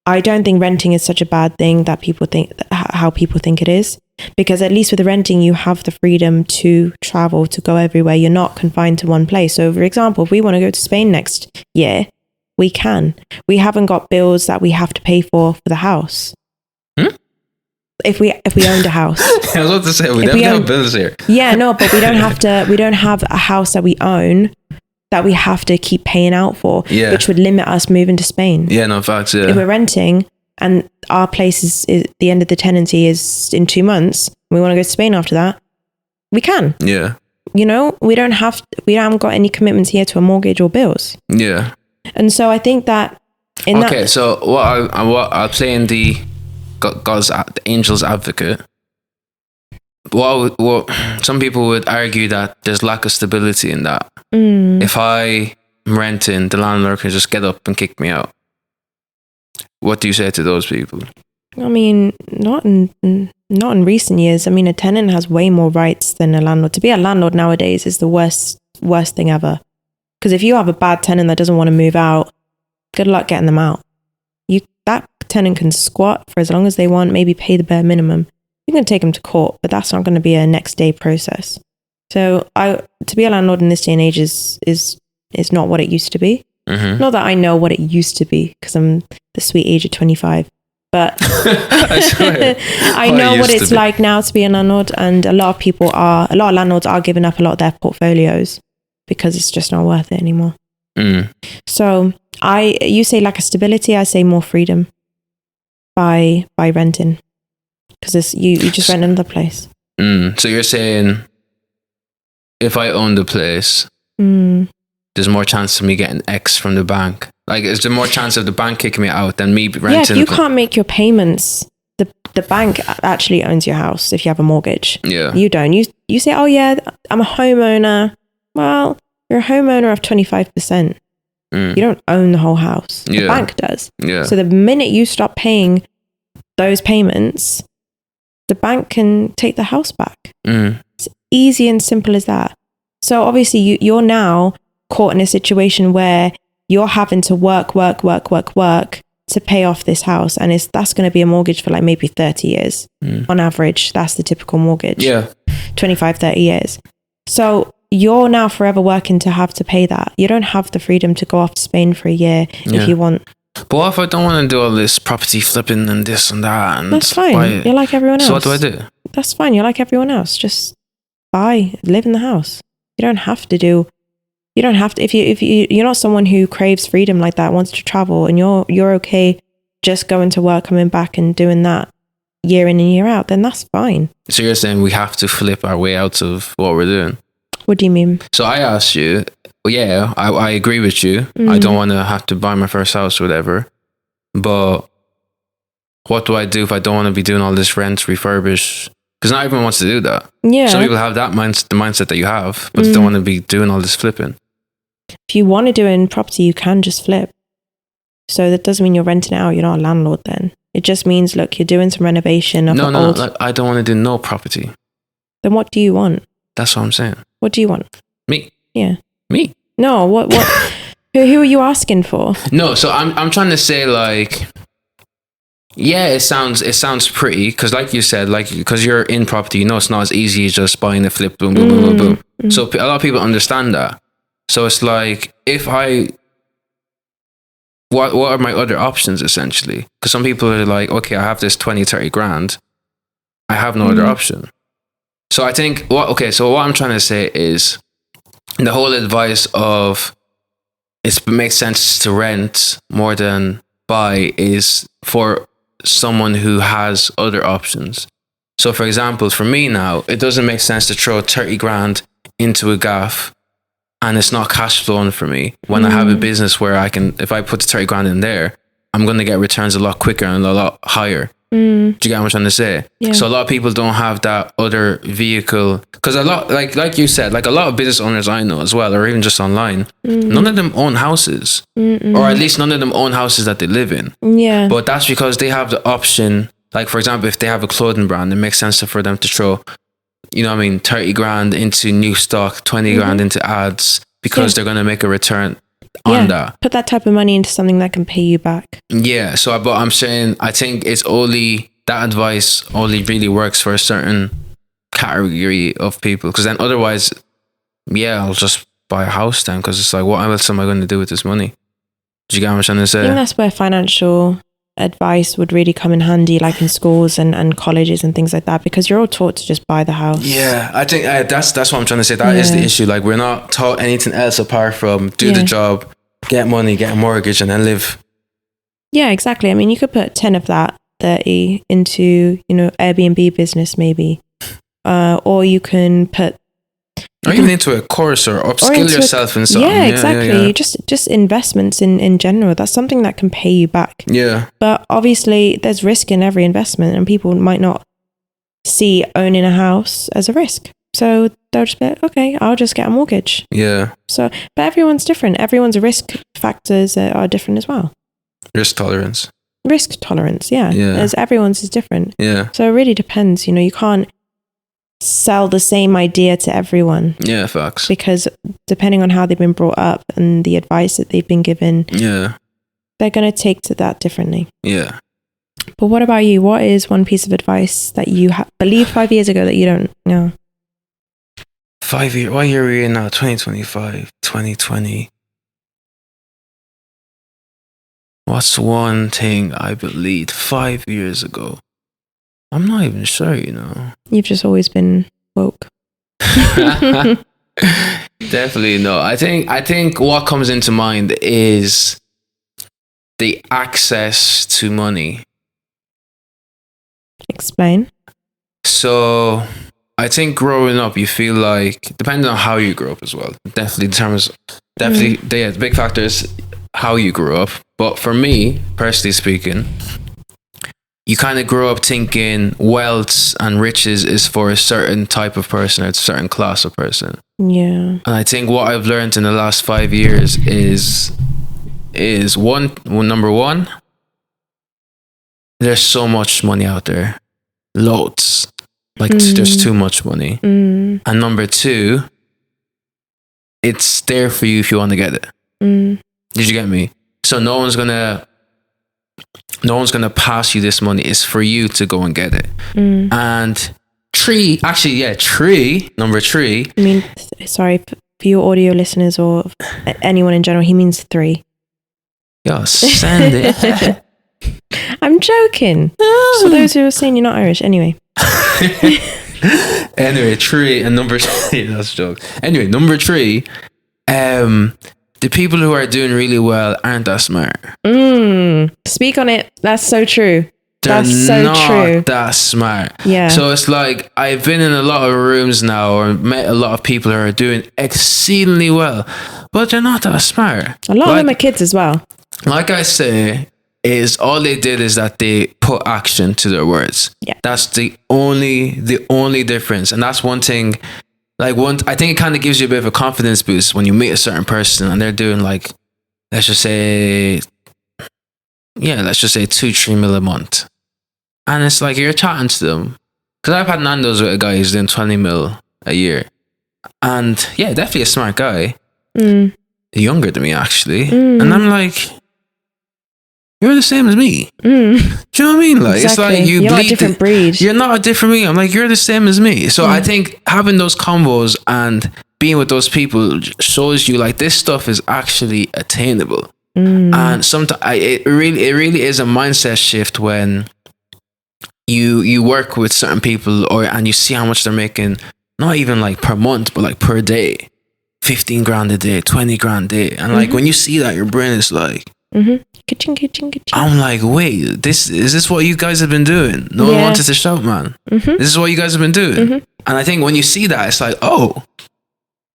I don't think renting is such a bad thing that people think how people think it is. Because at least with the renting, you have the freedom to travel, to go everywhere. You're not confined to one place. So, for example, if we want to go to Spain next year, we can. We haven't got bills that we have to pay for the house. If we owned a house. I was about to say, we definitely have bills here. Yeah, no, but we don't have a house that we own that we have to keep paying out for, which would limit us moving to Spain. Yeah, no, facts, yeah. If we're renting and our place is the end of the tenancy is in 2 months, and we want to go to Spain after that, we can. Yeah. We haven't got any commitments here to a mortgage or bills. Yeah. And so I think that so what I'll play in the the angel's advocate. What some people would argue that there's lack of stability in that. If I'm renting, the landlord can just get up and kick me out. What do you say to those people? I mean, not in recent years. I mean, a tenant has way more rights than a landlord. To be a landlord nowadays is the worst thing ever. Because if you have a bad tenant that doesn't want to move out, good luck getting them out. That tenant can squat for as long as they want, maybe pay the bare minimum. You can take them to court, but that's not going to be a next day process. So to be a landlord in this day and age is not what it used to be. Not that I know what it used to be because I'm the sweet age of 25, but I know what it's like now to be a landlord, and a lot of landlords are giving up a lot of their portfolios because it's just not worth it anymore. So you say lack of stability, I say more freedom by renting, because you just rent another place. So you're saying if I own the place, there's more chance of me getting X from the bank. Like, is there more chance of the bank kicking me out than me renting? Yeah, if you can't make your payments, the bank actually owns your house if you have a mortgage. Yeah. You don't. You say, oh yeah, I'm a homeowner. Well, you're a homeowner of 25%. You don't own the whole house. The bank does. Yeah. So the minute you stop paying those payments, the bank can take the house back. It's easy and simple as that. So obviously you're now caught in a situation where you're having to work to pay off this house, and that's going to be a mortgage for like maybe 30 years on average. That's the typical mortgage. 25-30 years. So you're now forever working to have to pay that. You don't have the freedom to go off to Spain for a year if you want. But what if I don't want to do all this property flipping and this and that? And that's fine. You're like everyone else. So what do I do? That's fine. You're like everyone else. Just live in the house. You don't have to if you're not someone who craves freedom like that, wants to travel, and you're okay just going to work, coming back and doing that year in and year out, then that's fine. So you're saying we have to flip our way out of what we're doing? What do you mean? So I asked you, I agree with you. I don't want to have to buy my first house or whatever. But what do I do if I don't want to be doing all this rent, refurbish? Because not everyone wants to do that. Yeah. Some people have that the mindset that you have, but they don't want to be doing all this flipping. If you want to do it in property, you can just flip. So that doesn't mean you're renting it out. You're not a landlord then. It just means, look, you're doing some renovation of No, I don't want to do no property. Then what do you want? That's what I'm saying. What do you want? Me. Yeah. Me. No, what who are you asking for? No, so I'm trying to say, like, yeah, it sounds pretty, because like you said, like, because you're in property, it's not as easy as just buying a flip, boom, boom, boom, boom, boom. So a lot of people understand that. So it's like, what are my other options, essentially? Because some people are like, okay, I have this 20-30 grand. I have no other option. So I think, what I'm trying to say is, the whole advice of it makes sense to rent more than buy is for someone who has other options. So for example, for me now, it doesn't make sense to throw 30 grand into a gaff and it's not cash flowing for me when I have a business where I can, if I put the 30 grand in there, I'm going to get returns a lot quicker and a lot higher. Do you get what I'm trying to say? Yeah. So a lot of people don't have that other vehicle, because a lot, like you said, like a lot of business owners I know as well, or even just online, none of them own houses, or at least none of them own houses that they live in. Yeah. But that's because they have the option. Like for example, if they have a clothing brand, it makes sense for them to throw, 30 grand into new stock, 20 grand into ads, because they're going to make a return on that. Put that type of money into something that can pay you back. Yeah. So, but I'm saying, I think it's only, that advice only really works for a certain category of people. Because then otherwise, I'll just buy a house then. Because it's like, what else am I going to do with this money? Do you get what I'm trying to say? I think that's where financial advice would really come in handy, like in schools and colleges and things like that, because you're all taught to just buy the house. Yeah, I think that's what I'm trying to say. That is the issue. Like, we're not taught anything else apart from do the job, get money, get a mortgage, and then live. Yeah, exactly. I mean, you could put 10 of that 30 into, Airbnb business maybe, or you can put, or even into a course, or upskill yourself in something. Yeah, exactly. Yeah. Just investments in general. That's something that can pay you back. Yeah. But obviously there's risk in every investment, and people might not see owning a house as a risk. So they'll just be like, okay, I'll just get a mortgage. Yeah. So, but everyone's different. Everyone's risk factors are different as well. Risk tolerance, yeah. As everyone's is different. Yeah. So it really depends. You can't sell the same idea to everyone. Yeah, facts. Because depending on how they've been brought up and the advice that they've been given, they're going to take to that differently. Yeah. But what about you? What is one piece of advice that you believed 5 years ago that you don't know? 5 years? What year are we in now? 2025, 2020. What's one thing I believed 5 years ago? I'm not even sure, You've just always been woke. Definitely no. I think what comes into mind is the access to money. Explain. So I think growing up, you feel like, depending on how you grew up as well, definitely determines, the big factor is how you grew up. But for me, personally speaking, you kind of grow up thinking wealth and riches is for a certain type of person, or a certain class of person. Yeah. And I think what I've learned in the last 5 years is number one, there's so much money out there. Loads. Like, there's too much money. And number two, it's there for you if you want to get it. You Did you get me? So no one's gonna pass you this money. It's for you to go and get it. And number three. I mean, sorry for your audio listeners or anyone in general, he means 3. Yo, send it. I'm joking. So those who are saying you're not Irish, anyway. Anyway, 3 and number 3. That's a joke. Anyway, number 3. The people who are doing really well aren't that smart. Speak on it. That's so true. They're That's so not true. that smart. Yeah. So it's like I've been in a lot of rooms now or met a lot of people who are doing exceedingly well, but they're not that smart. A lot of them are kids as well. Like I say, is all they did is that they put action to their words. Yeah. That's the only difference. And that's one thing. I think it kind of gives you a bit of a confidence boost when you meet a certain person and they're doing like, let's just say 2-3 mil a month. And it's like you're chatting to them. Because I've had Nando's with a guy who's doing 20 mil a year. And yeah, definitely a smart guy. Younger than me, actually. And I'm like, you're the same as me. Do you know what I mean? Like, exactly. It's like you're not a different breed. You're not a different me. I'm like, you're the same as me. So I think having those combos and being with those people shows you like this stuff is actually attainable. And sometimes it really is a mindset shift when you work with certain people and you see how much they're making, not even like per month, but like per day. 15 grand a day, 20 grand a day. And like when you see that, your brain is like, Ka-ching. I'm like, wait, is this what you guys have been doing? No one wanted to shout, man. This is what you guys have been doing. And I think when you see that, it's like, oh,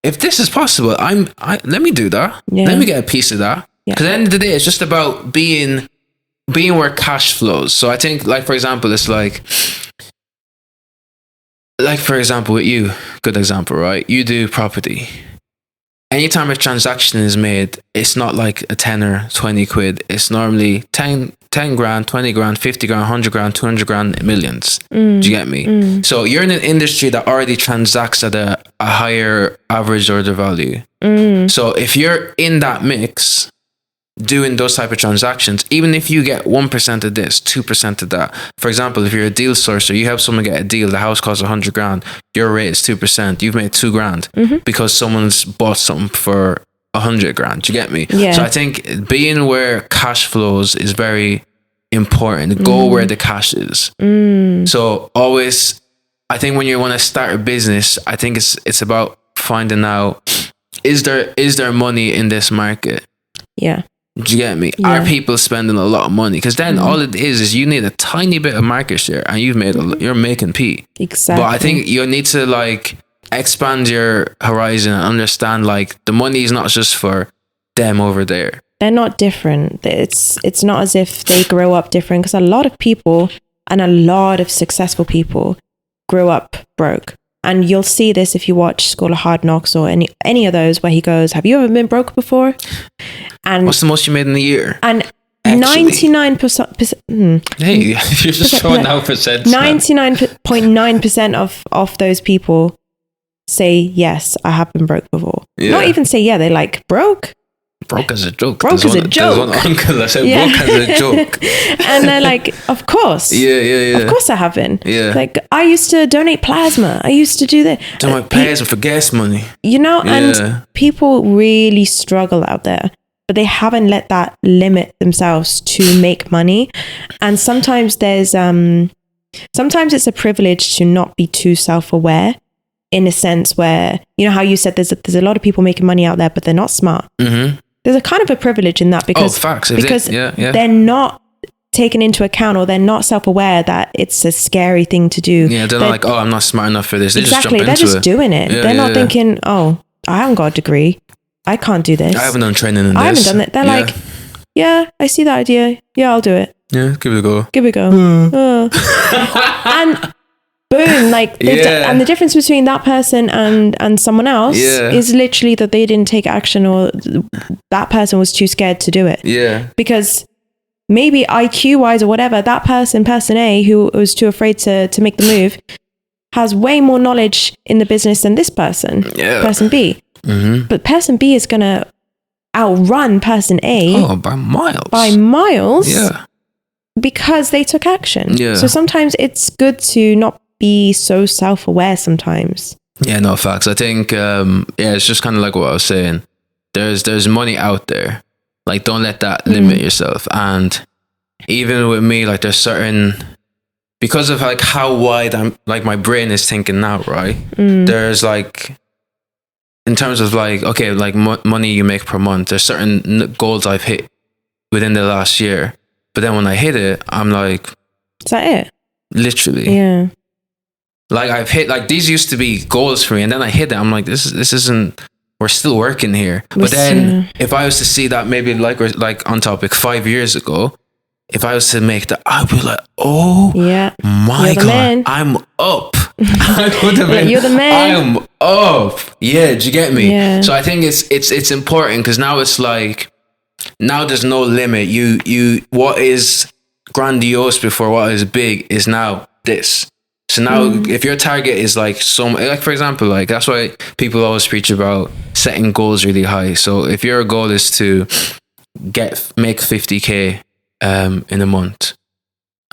if this is possible, let me do that. Yeah. Let me get a piece of that. Because at the end of the day, it's just about being where cash flows. So I think, like, for example, it's like for example, with you, good example, right? You do property. Anytime a transaction is made, it's not like a tenner, 20 quid. It's normally 10 grand, 20 grand, 50 grand, 100 grand, 200 grand, millions. Do you get me? So you're in an industry that already transacts at a higher average order value. So if you're in that mix, doing those type of transactions, even if you get 1% of this, 2% of that. For example, if you're a deal sourcer, you help someone get a deal, the house costs 100 grand, your rate is 2%, you've made 2 grand because someone's bought something for 100 grand. Do you get me? Yeah. So I think being where cash flows is very important. Go where the cash is. So always, I think when you want to start a business, I think it's about finding out, is there money in this market? Yeah. Do you get me? Yeah. Are people spending a lot of money? Because then all it is you need a tiny bit of market share and you're making P. Exactly. But I think you need to like expand your horizon and understand like the money is not just for them over there. They're not different. It's not as if they grow up different, because a lot of people and a lot of successful people grow up broke. And you'll see this if you watch School of Hard Knocks or any of those where he goes, have you ever been broke before? And what's the most you made in a year? And 99%. Hey, you're just throwing out percents. 99.9% of those people say, yes, I have been broke before. Yeah. Not even say, yeah, they're like, broke? Broke as a joke. Broke as a joke. There's one uncle that said broke as a joke. And they're like, of course. Yeah. Of course I haven't. Yeah. Like, I used to donate plasma. I used to do that. Donate plasma for gas money. You know, and people really struggle out there, but they haven't let that limit themselves to make money. And sometimes sometimes it's a privilege to not be too self-aware, in a sense where, you know how you said there's a lot of people making money out there, but they're not smart. There's a kind of a privilege in that because they're not taken into account, or they're not self-aware that it's a scary thing to do. Yeah, they're not like, oh, I'm not smart enough for this. They exactly, they're just doing it. They're not thinking, oh, I haven't got a degree, I can't do this. I haven't done training in this. I haven't done it. They're like, yeah, I see that idea. Yeah, I'll do it. Yeah, give it a go. And boom, like and the difference between that person and someone else is literally that they didn't take action, or that person was too scared to do it. Yeah. Because maybe IQ wise or whatever, that person A, who was too afraid to make the move, has way more knowledge in the business than this person, person B. But person B is gonna outrun person A. Oh, by miles. By miles. Yeah. Because they took action. Yeah. So sometimes it's good to not be so self-aware sometimes. Yeah, no, facts. I think, it's just kind of like what I was saying. There's money out there. Like, don't let that limit yourself. And even with me, like, there's certain, because of like how wide I'm, like my brain is thinking now, right? There's like, in terms of like, okay, like money you make per month, there's certain goals I've hit within the last year. But then when I hit it, I'm like, is that it? Literally. Yeah. Like I've hit, like these used to be goals for me, and then I hit it. I'm like, this isn't, we're still working here. But then if I was to see that maybe like on topic 5 years ago, if I was to make that, I'd be like, oh my God, man. I'm up. I would have been, you're the man. I'm up. Yeah, do you get me? Yeah. So I think it's important, because now it's like, now there's no limit. You what is grandiose before what is big is now this. So now if your target is like like for example, like that's why people always preach about setting goals really high. So if your goal is to make 50k in a month,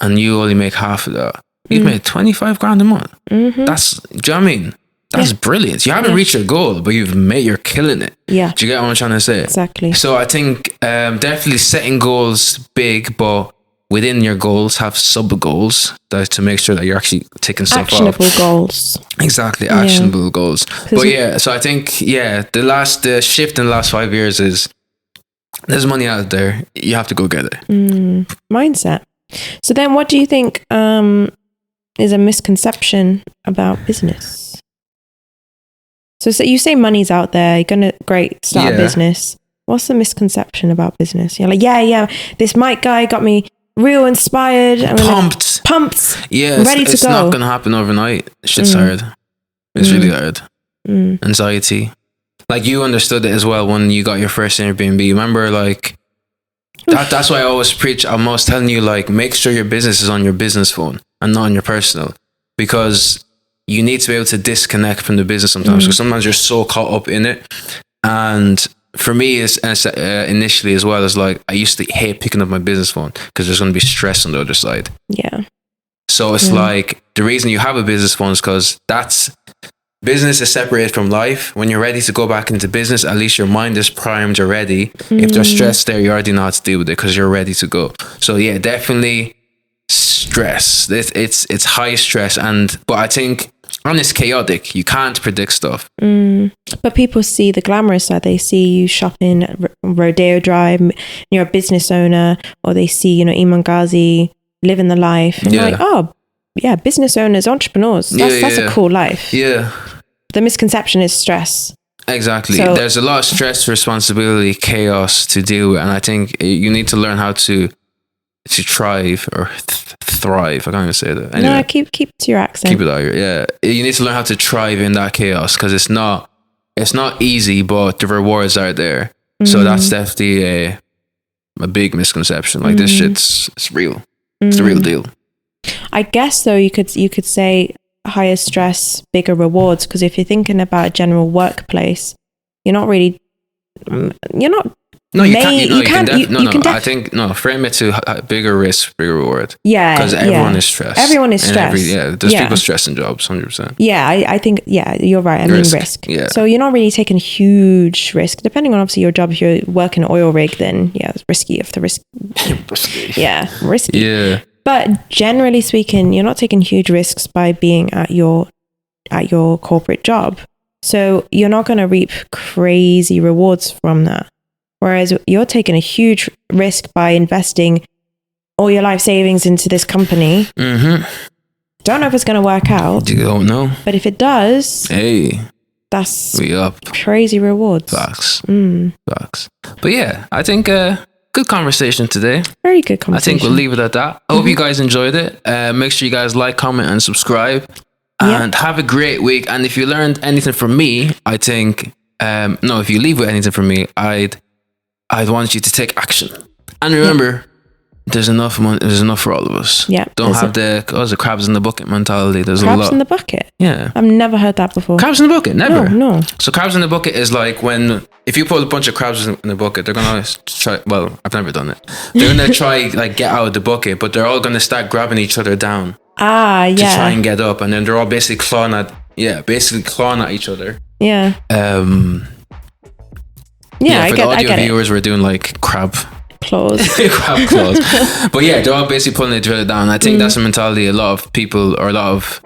and you only make half of that, you've made 25 grand a month. That's, do you know what I mean? That's brilliant. You haven't reached your goal, but you're killing it. Yeah. Do you get what I'm trying to say? Exactly. So I think definitely setting goals big, but within your goals have sub goals to make sure that you're actually taking stuff actionable goals. Exactly, actionable goals. But yeah, so I think the shift in the last 5 years is there's money out there. You have to go get it. Mindset. So then, what do you think is a misconception about business? So you say money's out there, you're going to start a business. What's the misconception about business? You're like, this Mike guy got me real inspired. I'm pumped. Yeah, ready to go. It's not going to happen overnight. Shit's hard. It's really hard. Anxiety. Like, you understood it as well when you got your first Airbnb. Remember, like, that's why I always preach. I'm always telling you, like, make sure your business is on your business phone and not on your personal. Because you need to be able to disconnect from the business sometimes, because sometimes you're so caught up in it. And for me, initially as well, as like, I used to hate picking up my business phone because there's going to be stress on the other side. Yeah. So it's like, the reason you have a business phone is because business is separated from life. When you're ready to go back into business, at least your mind is primed, you're ready. If there's stress there, you already know how to deal with it because you're ready to go. So yeah, definitely stress. It's high stress, but I think, and it's chaotic. You can't predict stuff. But people see the glamorous side. They see you shopping at Rodeo Drive, you're a business owner, or they see, Iman Ghazi living the life. And like, oh, yeah, business owners, entrepreneurs. That's a cool life. Yeah. The misconception is stress. Exactly. So, there's a lot of stress, responsibility, chaos to deal with. And I think you need to learn how to thrive or thrive. I can't even say that. Anyway, no, keep to your accent. Keep it out here. Yeah. You need to learn how to thrive in that chaos, because it's not easy, but the rewards are there. So that's definitely a big misconception. Like, this it's real. It's the real deal. I guess though, you could say higher stress, bigger rewards, because if you're thinking about a general workplace, you're not No, you can't. I think frame it to bigger risk, bigger reward. Yeah, because everyone is stressed. Everyone is stressed. There's people stressing jobs, 100%. Yeah, I think you're right. I mean risk. Yeah. So you're not really taking huge risk, depending on obviously your job. If you're working an oil rig, then it's risky. If the risk, risky. Yeah. But generally speaking, you're not taking huge risks by being at your corporate job. So you're not going to reap crazy rewards from that. Whereas you're taking a huge risk by investing all your life savings into this company. Don't know if it's going to work out. You don't know. But if it does, that's we up. Crazy rewards. Facts. Facts. But yeah, I think good conversation today. Very good conversation. I think we'll leave it at that. I hope you guys enjoyed it. Make sure you guys like, comment, and subscribe. And have a great week. And if you learned anything from me, I think, if you leave with anything from me, I'd want you to take action. And remember, There's enough money. There's enough for all of us. Yeah. Don't have the crabs in the bucket mentality. There's crabs a lot. in the bucket. Yeah. I've never heard that before. Crabs in the bucket, never. No. So crabs in the bucket is like when if you put a bunch of crabs in the bucket, they're gonna try. Well, I've never done it. They're gonna try like get out of the bucket, but they're all gonna start grabbing each other down. Yeah. To try and get up, and then they're all basically clawing at each other. Yeah. For the audio viewers, we're doing like crab claws. crab claws. But yeah, they're all basically pulling each other down. I think that's a mentality a lot of people or a lot of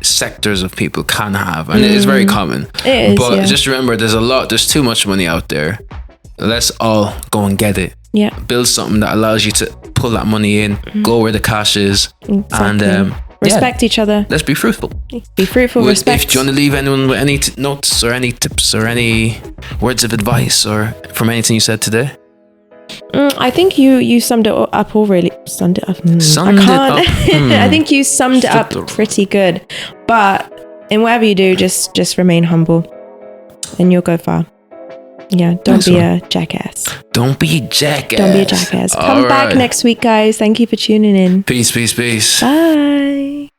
sectors of people can have, and it is very common. It is, but just remember, there's too much money out there. Let's all go and get it. Yeah. Build something that allows you to pull that money in, go where the cash is, and respect each other. Let's be fruitful. Be fruitful. Respect. If you want to leave anyone with any notes or any tips or any words of advice or from anything you said today, I think you summed it up all really. Summed it up. I think you summed it up pretty good. But in whatever you do, just remain humble, and you'll go far. Yeah, don't be a jackass. Don't be a jackass. Don't be a jackass. Come back next week, guys. Thank you for tuning in. Peace. Bye.